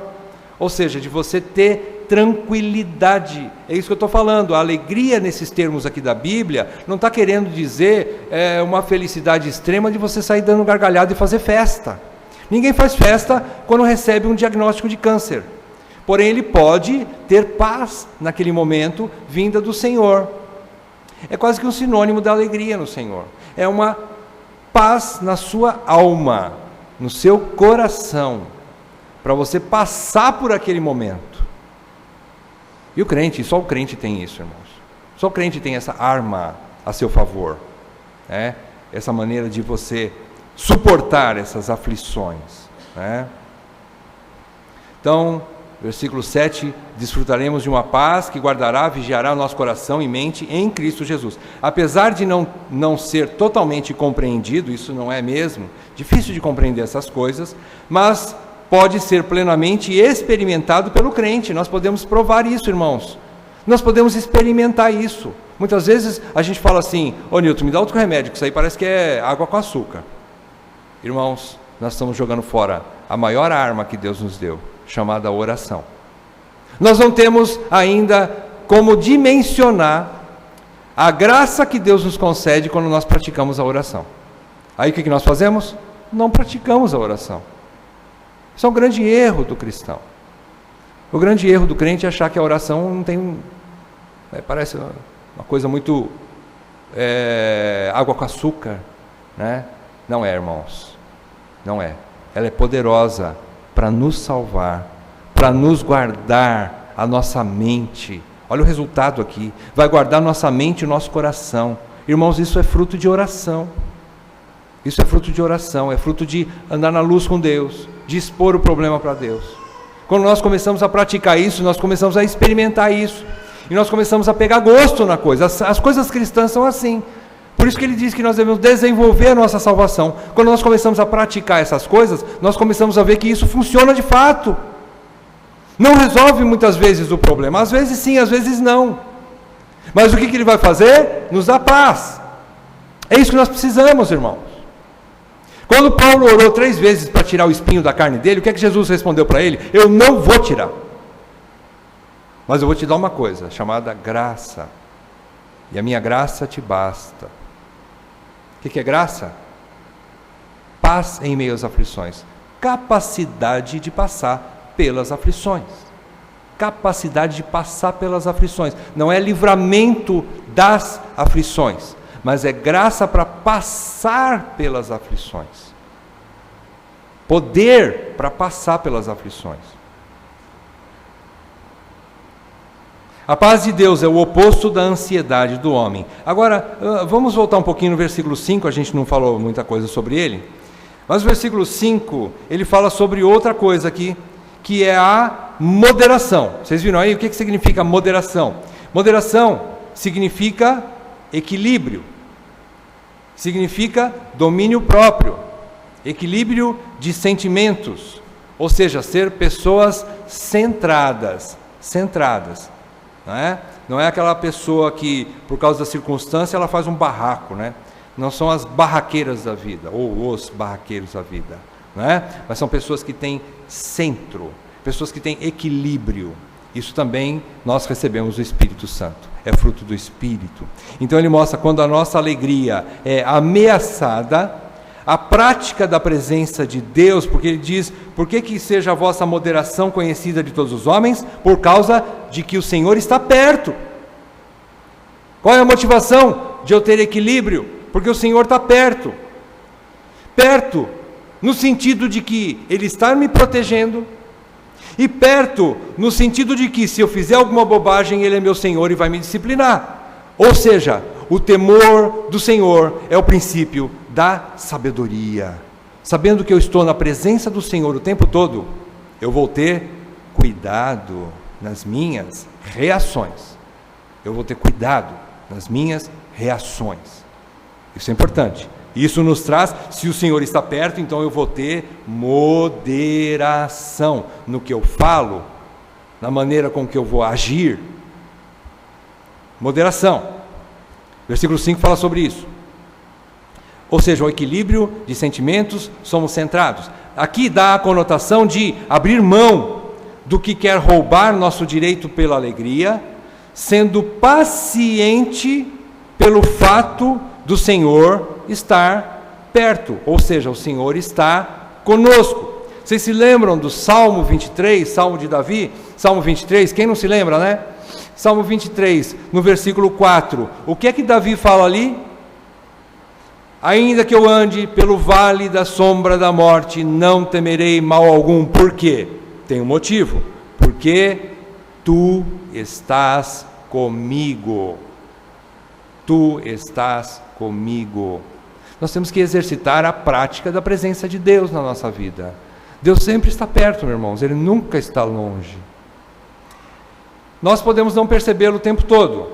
Ou seja, de você ter tranquilidade. É isso que eu estou falando. A alegria nesses termos aqui da Bíblia não está querendo dizer uma felicidade extrema de você sair dando gargalhada e fazer festa. Ninguém faz festa quando recebe um diagnóstico de câncer. Porém, ele pode ter paz naquele momento vinda do Senhor. É quase que um sinônimo da alegria no Senhor. É uma paz na sua alma, no seu coração, para você passar por aquele momento. E o crente, só o crente tem isso, irmãos. Só o crente tem essa arma a seu favor. Né? Essa maneira de você suportar essas aflições. Né? Então, versículo 7, desfrutaremos de uma paz que guardará, vigiará nosso coração e mente em Cristo Jesus. Apesar de não ser totalmente compreendido, isso não é mesmo, difícil de compreender essas coisas, mas pode ser plenamente experimentado pelo crente. Nós podemos provar isso, irmãos. Nós podemos experimentar isso. Muitas vezes a gente fala assim: ô Nilton, me dá outro remédio, que isso aí parece que é água com açúcar. Irmãos, nós estamos jogando fora a maior arma que Deus nos deu, chamada oração. Nós não temos ainda como dimensionar a graça que Deus nos concede quando nós praticamos a oração. Aí o que nós fazemos? Não praticamos a oração. Isso é um grande erro do cristão. O grande erro do crente é achar que a oração não tem... parece uma coisa muito água com açúcar, né? Não é, irmãos. Não é. Ela é poderosa para nos salvar, para nos guardar a nossa mente. Olha o resultado aqui. Vai guardar nossa mente e o nosso coração. Irmãos, isso é fruto de oração. Isso é fruto de oração, é fruto de andar na luz com Deus, de expor o problema para Deus. Quando nós começamos a praticar isso, nós começamos a experimentar isso. E nós começamos a pegar gosto na coisa. As coisas cristãs são assim. Por isso que ele diz que nós devemos desenvolver a nossa salvação. Quando nós começamos a praticar essas coisas, nós começamos a ver que isso funciona de fato. Não resolve muitas vezes o problema. Às vezes sim, às vezes não. Mas o que ele vai fazer? Nos dá paz. É isso que nós precisamos, irmãos. Quando Paulo orou 3 vezes para tirar o espinho da carne dele, o que é que Jesus respondeu para ele? Eu não vou tirar. Mas eu vou te dar uma coisa, chamada graça. E a minha graça te basta. O que é graça? Paz em meio às aflições. Capacidade de passar pelas aflições. Capacidade de passar pelas aflições. Não é livramento das aflições, mas é graça para passar pelas aflições. Poder para passar pelas aflições. A paz de Deus é o oposto da ansiedade do homem. Agora, vamos voltar um pouquinho no versículo 5, a gente não falou muita coisa sobre ele, mas o versículo 5, ele fala sobre outra coisa aqui, que é a moderação. Vocês viram aí o que significa moderação? Moderação significa equilíbrio, significa domínio próprio, equilíbrio de sentimentos, ou seja, ser pessoas centradas. Não é aquela pessoa que, por causa da circunstância, ela faz um barraco, né? Não são as barraqueiras da vida, ou os barraqueiros da vida, né? Mas são pessoas que têm centro, pessoas que têm equilíbrio. Isso também nós recebemos do Espírito Santo, é fruto do Espírito. Então ele mostra quando a nossa alegria é ameaçada, a prática da presença de Deus, porque ele diz, por que seja a vossa moderação conhecida de todos os homens? Por causa de que o Senhor está perto. Qual é a motivação de eu ter equilíbrio? Porque o Senhor está perto. Perto, no sentido de que Ele está me protegendo, e perto, no sentido de que se eu fizer alguma bobagem, Ele é meu Senhor e vai me disciplinar. Ou seja, o temor do Senhor é o princípio da sabedoria. Sabendo que eu estou na presença do Senhor o tempo todo, eu vou ter cuidado nas minhas reações. Eu vou ter cuidado nas minhas reações. Isso é importante. Isso nos traz, se o Senhor está perto, então eu vou ter moderação no que eu falo, na maneira com que eu vou agir. Moderação. Versículo 5 fala sobre isso. Ou seja, o equilíbrio de sentimentos, somos centrados. Aqui dá a conotação de abrir mão do que quer roubar nosso direito pela alegria, sendo paciente pelo fato do Senhor estar perto, ou seja, o Senhor está conosco. Vocês se lembram do Salmo 23, Salmo de Davi? Salmo 23, quem não se lembra, né? Salmo 23, no versículo 4, o que é que Davi fala ali? Ainda que eu ande pelo vale da sombra da morte, não temerei mal algum. Por quê? Tem um motivo. Porque tu estás comigo. Tu estás comigo. Nós temos que exercitar a prática da presença de Deus na nossa vida. Deus sempre está perto, meus irmãos, Ele nunca está longe. Nós podemos não percebê-lo o tempo todo,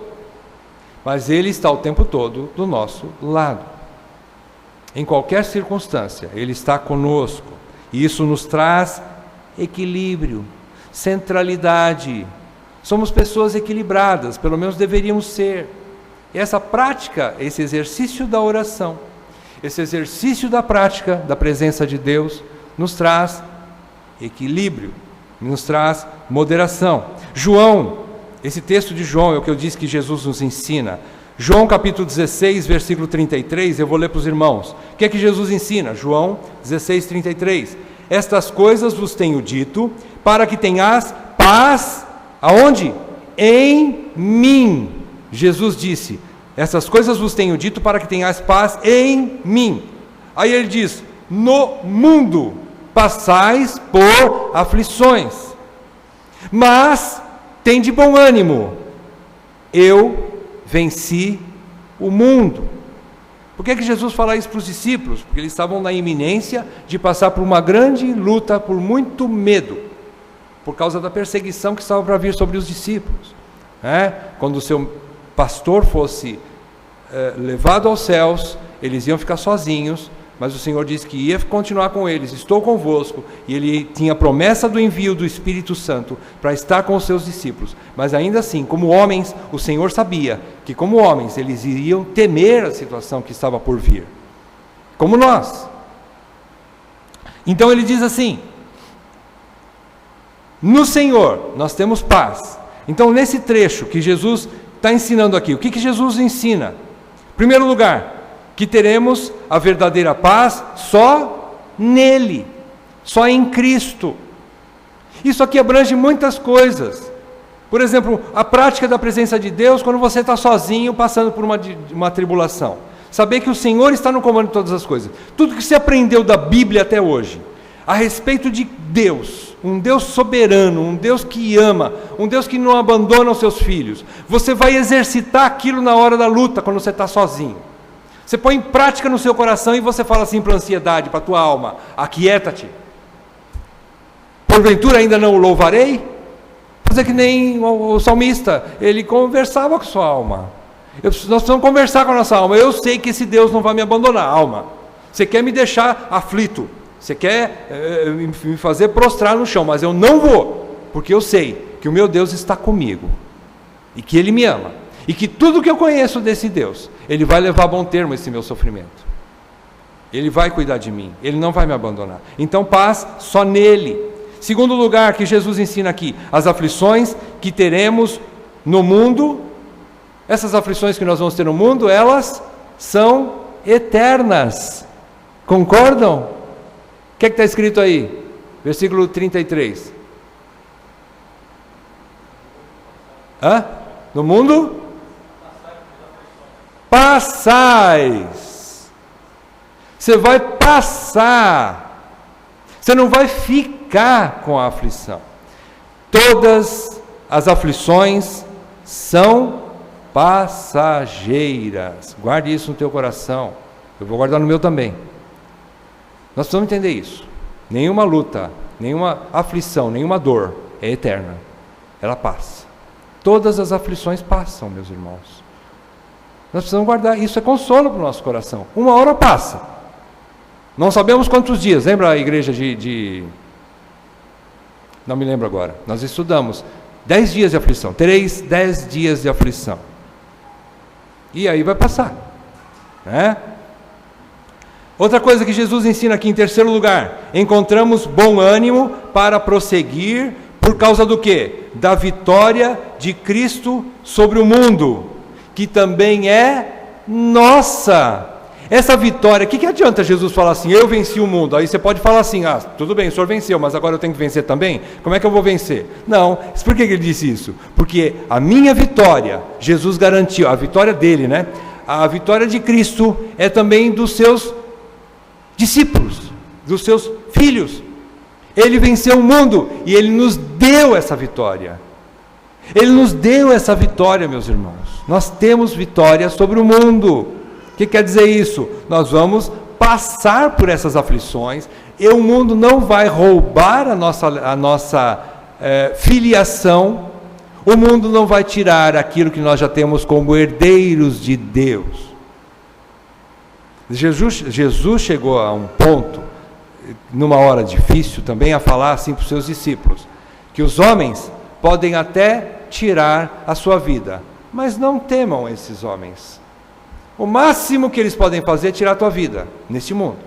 mas Ele está o tempo todo do nosso lado. Em qualquer circunstância, Ele está conosco. E isso nos traz equilíbrio, centralidade. Somos pessoas equilibradas, pelo menos deveríamos ser. E essa prática, esse exercício da oração, esse exercício da prática da presença de Deus, nos traz equilíbrio, nos traz moderação. João, esse texto de João é o que eu disse que Jesus nos ensina. João capítulo 16, versículo 33, eu vou ler para os irmãos. O que é que Jesus ensina? João 16, 33. Estas coisas vos tenho dito, para que tenhas paz, aonde? Em mim. Jesus disse, essas coisas vos tenho dito, para que tenhas paz em mim. Aí ele diz, no mundo passais por aflições, mas tende bom ânimo, eu venci o mundo. Por que Jesus fala isso para os discípulos? Porque eles estavam na iminência de passar por uma grande luta, por muito medo, por causa da perseguição que estava para vir sobre os discípulos. Quando o seu pastor fosse levado aos céus, eles iam ficar sozinhos, mas o Senhor disse que ia continuar com eles, estou convosco, e ele tinha promessa do envio do Espírito Santo para estar com os seus discípulos. Mas ainda assim, como homens, o Senhor sabia que como homens eles iriam temer a situação que estava por vir, como nós. Então ele diz assim, no Senhor nós temos paz. Então nesse trecho que Jesus está ensinando aqui, o que Jesus ensina? Em primeiro lugar, que teremos a verdadeira paz só nele, só em Cristo. Isso aqui abrange muitas coisas. Por exemplo, a prática da presença de Deus quando você está sozinho passando por uma tribulação. Saber que o Senhor está no comando de todas as coisas. Tudo que você aprendeu da Bíblia até hoje, a respeito de Deus, um Deus soberano, um Deus que ama, um Deus que não abandona os seus filhos, você vai exercitar aquilo na hora da luta, quando você está sozinho. Você põe em prática no seu coração e você fala assim para a ansiedade, para a tua alma, aquieta-te. Porventura ainda não o louvarei? Fazer que nem o salmista, ele conversava com a sua alma. Nós precisamos conversar com a nossa alma. Eu sei que esse Deus não vai me abandonar, alma. Você quer me deixar aflito, você quer me fazer prostrar no chão, mas eu não vou, porque eu sei que o meu Deus está comigo, e que Ele me ama, e que tudo que eu conheço desse Deus, Ele vai levar a bom termo esse meu sofrimento. Ele vai cuidar de mim, Ele não vai me abandonar. Então paz só nele. Segundo lugar que Jesus ensina aqui, as aflições que teremos no mundo, essas aflições que nós vamos ter no mundo, elas são eternas. Concordam? O que está escrito aí? Versículo 33. No mundo? Passais. Você vai passar. Você não vai ficar com a aflição. Todas as aflições são passageiras. Guarde isso no teu coração. Eu vou guardar no meu também. Nós precisamos entender isso. Nenhuma luta, nenhuma aflição, nenhuma dor é eterna. Ela passa. Todas as aflições passam, meus irmãos. Nós precisamos guardar. Isso é consolo para o nosso coração. Uma hora passa. Não sabemos quantos dias. Lembra a igreja não me lembro agora. Nós estudamos 10 dias de aflição. Tereis 10 dias de aflição. E aí vai passar. Outra coisa que Jesus ensina aqui em terceiro lugar. Encontramos bom ânimo para prosseguir por causa do quê? Da vitória de Cristo sobre o mundo, que também é nossa. Essa vitória, o que adianta Jesus falar assim, eu venci o mundo? Aí você pode falar assim, tudo bem, o senhor venceu, mas agora eu tenho que vencer também? Como é que eu vou vencer? Não, por que ele disse isso? Porque a minha vitória, Jesus garantiu, a vitória dele, a vitória de Cristo é também dos seus discípulos, dos seus filhos. Ele venceu o mundo e Ele nos deu essa vitória. Ele nos deu essa vitória, meus irmãos. Nós temos vitória sobre o mundo. O que quer dizer isso? Nós vamos passar por essas aflições e o mundo não vai roubar a nossa filiação. O mundo não vai tirar aquilo que nós já temos como herdeiros de Deus. Jesus chegou a um ponto, numa hora difícil, também a falar assim para os seus discípulos, que os homens podem até tirar a sua vida, mas não temam esses homens. O máximo que eles podem fazer é tirar a tua vida neste mundo.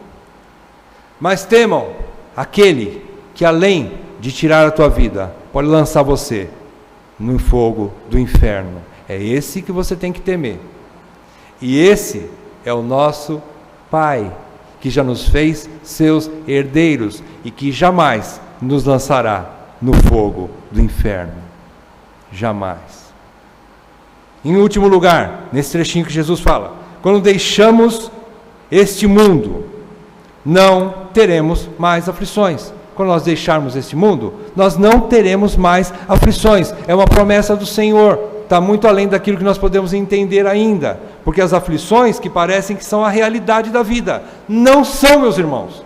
Mas temam aquele que, além de tirar a tua vida, pode lançar você no fogo do inferno. É esse que você tem que temer. E esse é o nosso Pai, que já nos fez seus herdeiros e que jamais nos lançará no fogo do inferno. Jamais. Em último lugar, nesse trechinho que Jesus fala, quando deixamos este mundo, não teremos mais aflições. Quando nós deixarmos este mundo, nós não teremos mais aflições. É uma promessa do Senhor. Está muito além daquilo que nós podemos entender ainda. Porque as aflições que parecem que são a realidade da vida, não são, meus irmãos.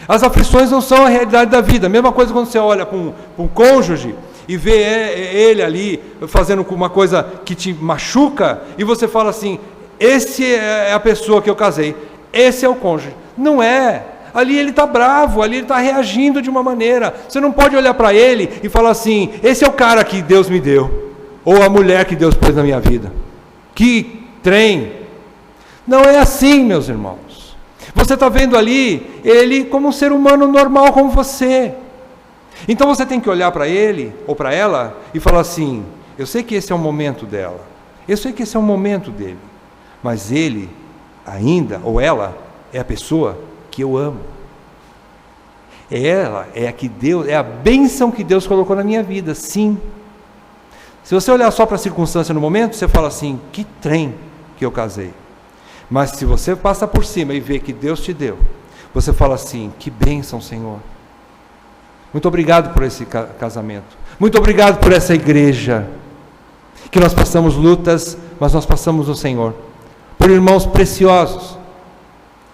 As aflições não são a realidade da vida. Mesma coisa quando você olha para um cônjuge e vê ele ali fazendo uma coisa que te machuca, e você fala assim, esse é a pessoa que eu casei, esse é o cônjuge. Não é. Ali ele está bravo, ali ele está reagindo de uma maneira. Você não pode olhar para ele e falar assim, esse é o cara que Deus me deu, ou a mulher que Deus pôs na minha vida. Que trem! Não é assim, meus irmãos. Você está vendo ali ele como um ser humano normal como você. Então você tem que olhar para ele ou para ela e falar assim, eu sei que esse é o momento dela, eu sei que esse é o momento dele, mas ele ainda, ou ela, é a pessoa que eu amo. Ela é a que Deus, é a bênção que Deus colocou na minha vida, sim. Se você olhar só para a circunstância no momento, você fala assim, que trem que eu casei. Mas se você passa por cima e vê que Deus te deu, você fala assim, que bênção, Senhor. Muito obrigado por esse casamento. Muito obrigado por essa igreja. Que nós passamos lutas, mas nós passamos no Senhor. Por irmãos preciosos.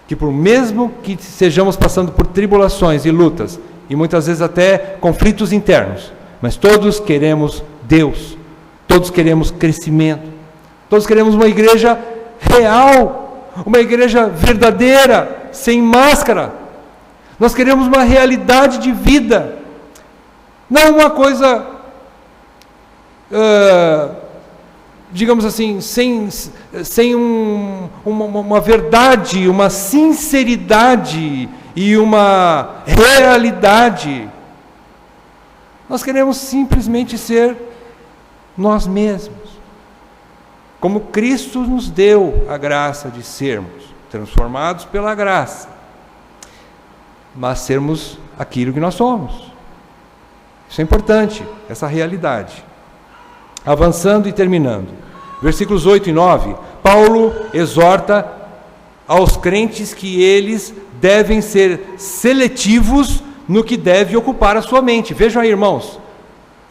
Que por mesmo que sejamos passando por tribulações e lutas, e muitas vezes até conflitos internos, mas todos queremos Deus. Todos queremos crescimento. Todos queremos uma igreja real. Uma igreja verdadeira, sem máscara. Nós queremos uma realidade de vida, não uma coisa, digamos assim, sem uma verdade, uma sinceridade e uma realidade. Nós queremos simplesmente ser nós mesmos, como Cristo nos deu a graça de sermos transformados pela graça. Mas sermos aquilo que nós somos. Isso é importante, essa realidade. Avançando e terminando. Versículos 8 e 9, Paulo exorta aos crentes que eles devem ser seletivos no que deve ocupar a sua mente. Vejam aí, irmãos.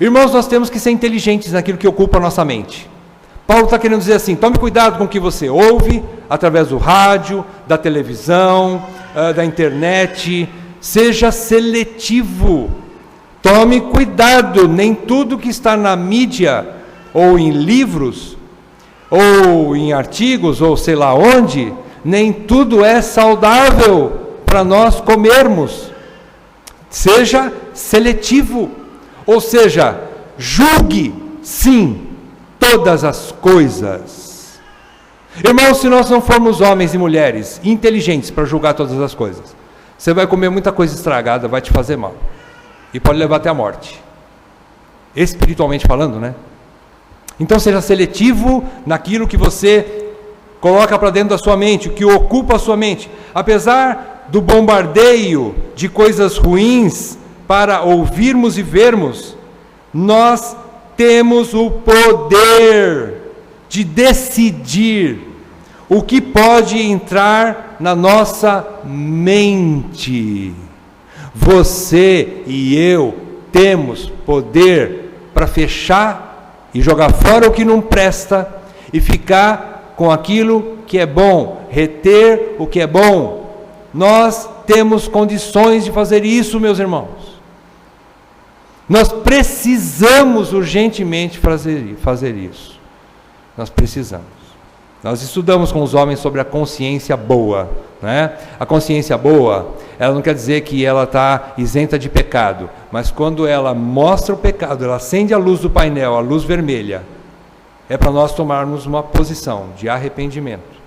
Irmãos, nós temos que ser inteligentes naquilo que ocupa a nossa mente. Paulo está querendo dizer assim, tome cuidado com o que você ouve, através do rádio, da televisão, da internet, seja seletivo, tome cuidado, nem tudo que está na mídia, ou em livros, ou em artigos, ou sei lá onde, nem tudo é saudável para nós comermos. Seja seletivo, ou seja, julgue, sim, todas as coisas. Irmãos, se nós não formos homens e mulheres inteligentes para julgar todas as coisas, você vai comer muita coisa estragada, vai te fazer mal. E pode levar até a morte. Espiritualmente falando, né? Então seja seletivo naquilo que você coloca para dentro da sua mente, o que ocupa a sua mente. Apesar do bombardeio de coisas ruins para ouvirmos e vermos, nós temos o poder de decidir o que pode entrar na nossa mente. Você e eu temos poder para fechar e jogar fora o que não presta e ficar com aquilo que é bom, reter o que é bom. Nós temos condições de fazer isso, meus irmãos. Nós precisamos urgentemente fazer isso. Nós precisamos. Nós estudamos com os homens sobre a consciência boa, né? A consciência boa ela não quer dizer que ela está isenta de pecado, mas quando ela mostra o pecado, ela acende a luz do painel, a luz vermelha, é para nós tomarmos uma posição de arrependimento.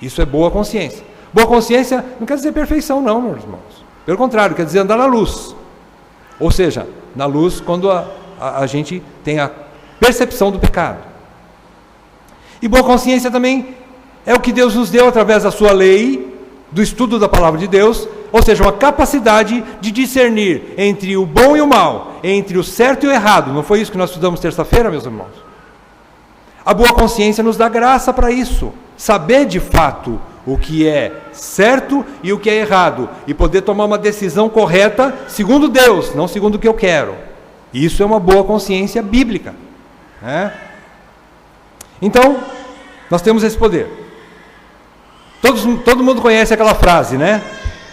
Isso é boa consciência. Boa consciência não quer dizer perfeição não, meus irmãos. Pelo contrário, quer dizer andar na luz. Ou seja, na luz quando a gente tem a percepção do pecado. E boa consciência também é o que Deus nos deu através da sua lei, do estudo da palavra de Deus, ou seja, uma capacidade de discernir entre o bom e o mal, entre o certo e o errado. Não foi isso que nós estudamos terça-feira, meus irmãos? A boa consciência nos dá graça para isso, saber de fato o que é certo e o que é errado, e poder tomar uma decisão correta segundo Deus, não segundo o que eu quero. Isso é uma boa consciência bíblica, né? Então, nós temos esse poder. Todo mundo conhece aquela frase, né?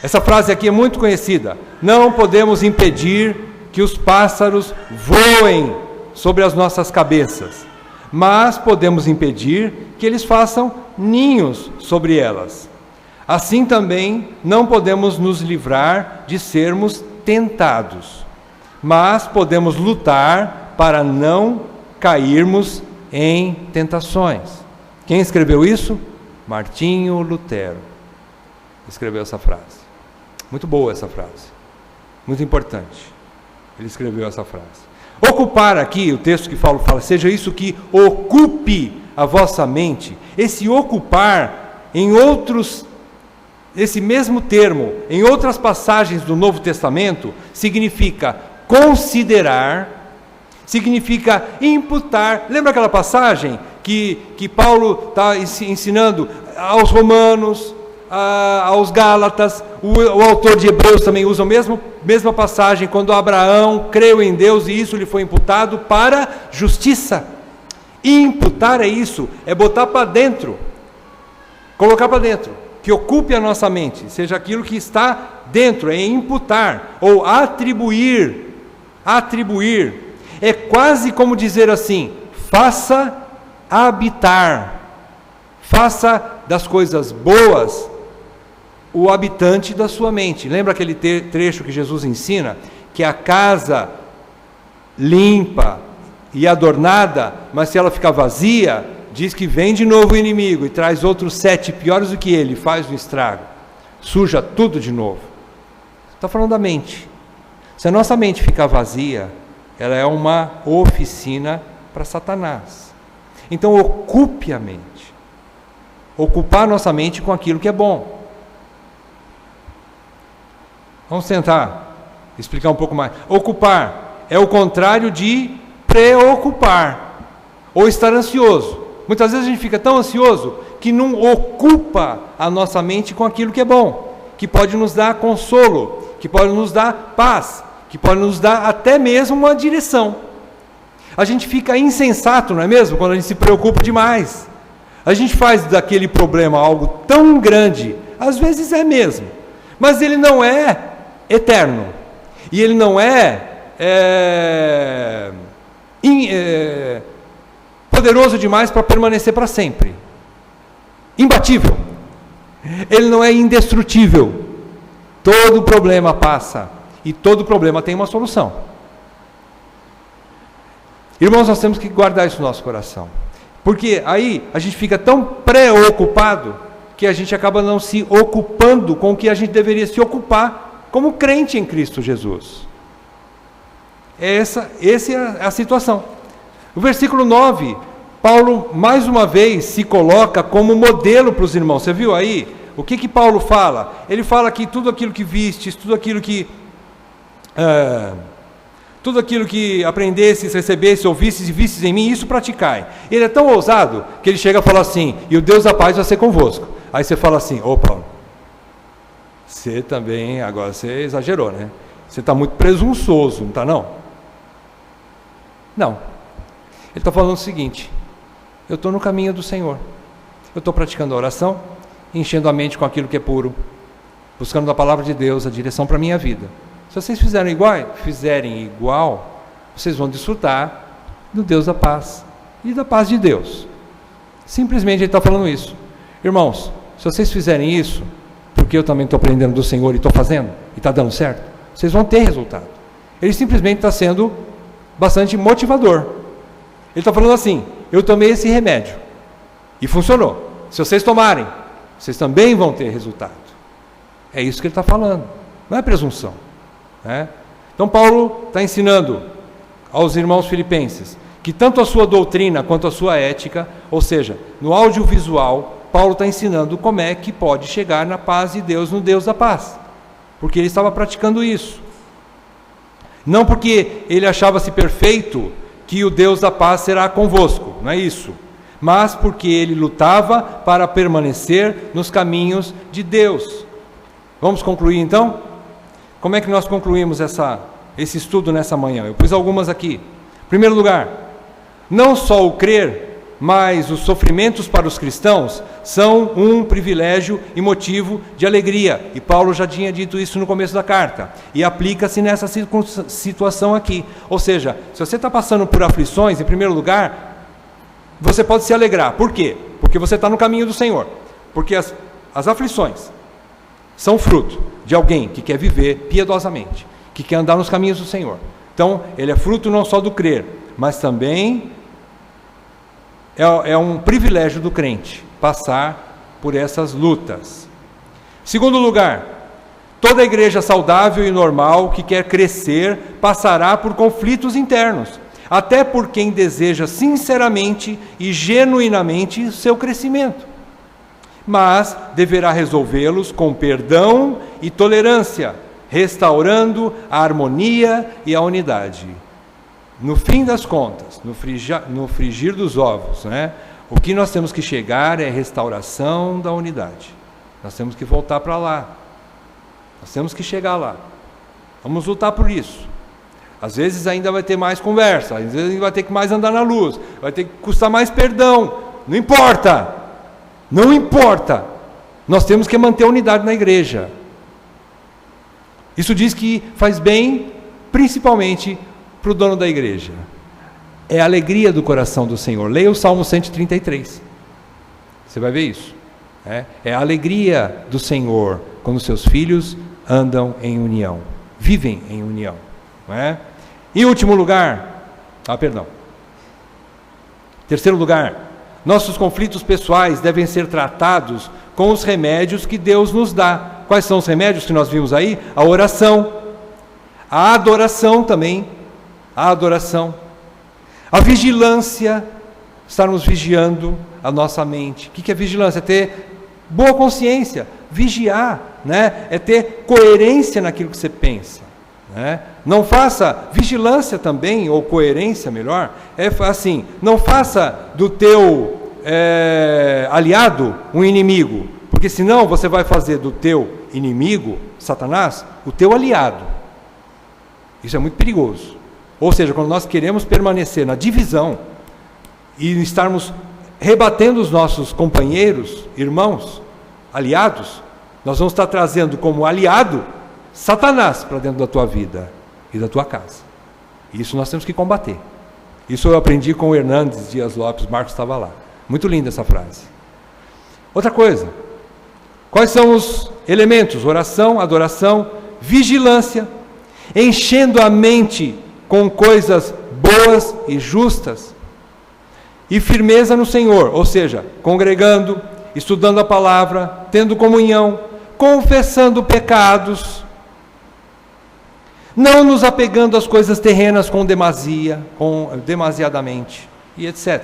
Essa frase aqui é muito conhecida: não podemos impedir que os pássaros voem sobre as nossas cabeças, mas podemos impedir que eles façam ninhos sobre elas. Assim também não podemos nos livrar de sermos tentados, mas podemos lutar para não cairmos em tentações. Quem escreveu isso? Martinho Lutero escreveu essa frase. Muito boa essa frase, muito importante. Ele escreveu essa frase. Ocupar aqui, o texto que Paulo fala, seja isso que ocupe a vossa mente. Esse ocupar, esse mesmo termo, em outras passagens do Novo Testamento, significa considerar, significa imputar. Lembra aquela passagem que Paulo está ensinando aos romanos, aos gálatas? O autor de Hebreus também usa a mesma passagem, quando Abraão creu em Deus e isso lhe foi imputado para justiça. Imputar é isso, é botar para dentro, colocar para dentro, que ocupe a nossa mente, seja aquilo que está dentro, é imputar, ou atribuir, é quase como dizer assim: faça habitar, faça das coisas boas o habitante da sua mente. Lembra aquele trecho que Jesus ensina, que a casa limpa e adornada, mas se ela ficar vazia, diz que vem de novo o inimigo e traz outros 7 piores do que ele, faz um estrago, suja tudo de novo. Está falando da mente. Se a nossa mente ficar vazia, ela é uma oficina para Satanás. Então ocupe a mente. Ocupar nossa mente com aquilo que é bom. Vamos tentar explicar um pouco mais. Ocupar é o contrário de preocupar ou estar ansioso. Muitas vezes a gente fica tão ansioso que não ocupa a nossa mente com aquilo que é bom, que pode nos dar consolo, que pode nos dar paz, que pode nos dar até mesmo uma direção. A gente fica insensato, não é mesmo? Quando a gente se preocupa demais. A gente faz daquele problema algo tão grande, às vezes é mesmo, mas ele não é eterno, e ele não é poderoso demais para permanecer para sempre, imbatível, ele não é indestrutível. Todo problema passa, e todo problema tem uma solução. Irmãos, nós temos que guardar isso no nosso coração, porque aí a gente fica tão preocupado que a gente acaba não se ocupando com o que a gente deveria se ocupar como crente em Cristo Jesus. Essa é a situação. O versículo 9, Paulo mais uma vez se coloca como modelo para os irmãos. Você viu aí? O que Paulo fala? Ele fala que tudo aquilo que vistes, tudo aquilo que aprendesses, recebesses, ouvistes e vistes em mim, isso praticai. Ele é tão ousado que ele chega a falar assim: e o Deus da paz vai ser convosco. Aí você fala assim: ô Paulo, você também, agora você exagerou, né? Você está muito presunçoso, não está não? Não. Ele está falando o seguinte: eu estou no caminho do Senhor, eu estou praticando a oração, enchendo a mente com aquilo que é puro, buscando da palavra de Deus a direção para a minha vida. Se vocês fizerem igual, vocês vão desfrutar do Deus da paz e da paz de Deus. Simplesmente ele está falando isso. Irmãos, se vocês fizerem isso, porque eu também estou aprendendo do Senhor e estou fazendo, e está dando certo, vocês vão ter resultado. Ele simplesmente está sendo bastante motivador. Ele está falando assim: eu tomei esse remédio e funcionou. Se vocês tomarem, vocês também vão ter resultado. É isso que ele está falando, não é presunção, né? Então Paulo está ensinando aos irmãos filipenses que tanto a sua doutrina quanto a sua ética, ou seja, no audiovisual, Paulo está ensinando como é que pode chegar na paz de Deus, no Deus da paz, porque ele estava praticando isso. Não porque ele achava-se perfeito que o Deus da paz será convosco, não é isso, mas porque ele lutava para permanecer nos caminhos de Deus. Vamos concluir então? Como é que nós concluímos esse estudo nessa manhã? Eu pus algumas aqui. Em primeiro lugar, não só o crer, mas os sofrimentos para os cristãos são um privilégio e motivo de alegria. E Paulo já tinha dito isso no começo da carta. E aplica-se nessa situação aqui. Ou seja, se você está passando por aflições, em primeiro lugar, você pode se alegrar. Por quê? Porque você está no caminho do Senhor. Porque as aflições são fruto de alguém que quer viver piedosamente, que quer andar nos caminhos do Senhor. Então, ele é fruto não só do crer, mas também é um privilégio do crente passar por essas lutas. Segundo lugar, toda igreja saudável e normal que quer crescer passará por conflitos internos, até por quem deseja sinceramente e genuinamente o seu crescimento, mas deverá resolvê-los com perdão e tolerância, restaurando a harmonia e a unidade. No fim das contas, no frigir dos ovos, né, o que nós temos que chegar é a restauração da unidade. Nós temos que voltar para lá. Nós temos que chegar lá. Vamos lutar por isso. Às vezes ainda vai ter mais conversa, às vezes vai ter que mais andar na luz, vai ter que custar mais perdão. Não importa. Não importa. Nós temos que manter a unidade na igreja. Isso diz que faz bem, principalmente, para o dono da igreja. É a alegria do coração do Senhor. Leia o Salmo 133. Você vai ver isso. É a alegria do Senhor quando seus filhos andam em união, vivem em união. Não é? Em último lugar, terceiro lugar, nossos conflitos pessoais devem ser tratados com os remédios que Deus nos dá. Quais são os remédios que nós vimos aí? A oração, a adoração também, a vigilância, estarmos vigiando a nossa mente. O que é vigilância? É ter boa consciência, vigiar, né? É ter coerência naquilo que você pensa, né? Não faça vigilância também, ou coerência melhor, é assim, não faça do teu aliado um inimigo, porque senão você vai fazer do teu inimigo, Satanás, o teu aliado. Isso é muito perigoso. Ou seja, quando nós queremos permanecer na divisão e estarmos rebatendo os nossos companheiros, irmãos, aliados, nós vamos estar trazendo como aliado Satanás para dentro da tua vida e da tua casa. Isso nós temos que combater. Isso eu aprendi com o Hernandes Dias Lopes, Marcos estava lá. Muito linda essa frase. Outra coisa, quais são os elementos? Oração, adoração, vigilância, enchendo a mente com coisas boas e justas, e firmeza no Senhor, ou seja, congregando, estudando a palavra, tendo comunhão, confessando pecados, não nos apegando às coisas terrenas demasiadamente, e etc.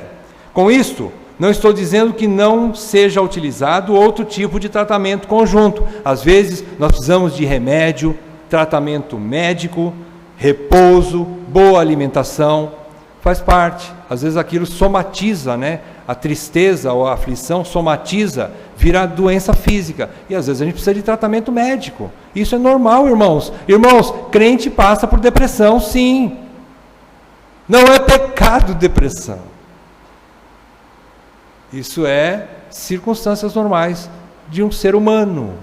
Com isto, não estou dizendo que não seja utilizado outro tipo de tratamento conjunto. Às vezes, nós precisamos de remédio, tratamento médico, repouso, boa alimentação, faz parte. Às vezes aquilo somatiza, né? A tristeza ou a aflição somatiza, vira doença física. E às vezes a gente precisa de tratamento médico. Isso é normal, irmãos. Irmãos, crente passa por depressão, sim. Não é pecado depressão. Isso é circunstâncias normais de um ser humano.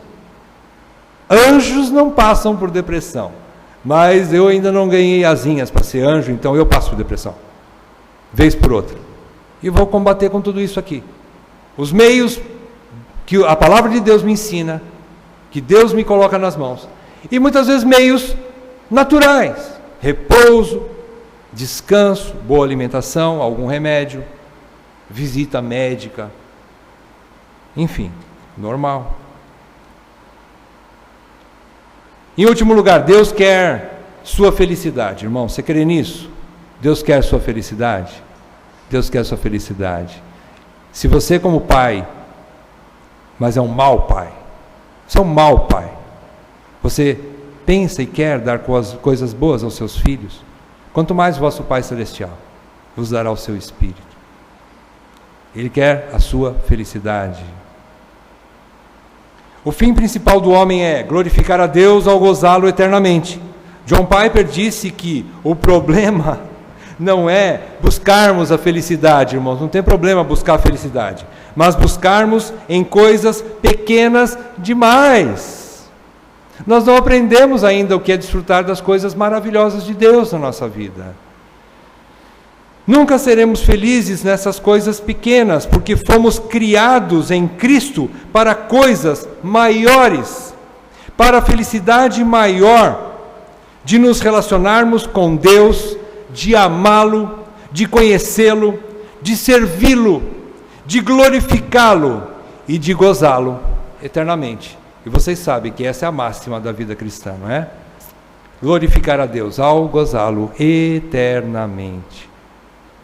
Anjos não passam por depressão. Mas eu ainda não ganhei asinhas para ser anjo, então eu passo por depressão, vez por outra. E vou combater com tudo isso aqui. Os meios que a palavra de Deus me ensina, que Deus me coloca nas mãos. E muitas vezes meios naturais, repouso, descanso, boa alimentação, algum remédio, visita médica, enfim, normal. Em último lugar, Deus quer sua felicidade. Irmão, você crê nisso? Deus quer sua felicidade? Deus quer sua felicidade. Se você como pai, mas é um mau pai, você é um mau pai, você pensa e quer dar coisas boas aos seus filhos, quanto mais vosso Pai Celestial vos dará o seu Espírito. Ele quer a sua felicidade. O fim principal do homem é glorificar a Deus ao gozá-lo eternamente. John Piper disse que o problema não é buscarmos a felicidade, irmãos, não tem problema buscar a felicidade, mas buscarmos em coisas pequenas demais. Nós não aprendemos ainda o que é desfrutar das coisas maravilhosas de Deus na nossa vida. Nunca seremos felizes nessas coisas pequenas, porque fomos criados em Cristo para coisas maiores, para a felicidade maior, de nos relacionarmos com Deus, de amá-lo, de conhecê-lo, de servi-lo, de glorificá-lo e de gozá-lo eternamente. E vocês sabem que essa é a máxima da vida cristã, não é? Glorificar a Deus ao gozá-lo eternamente.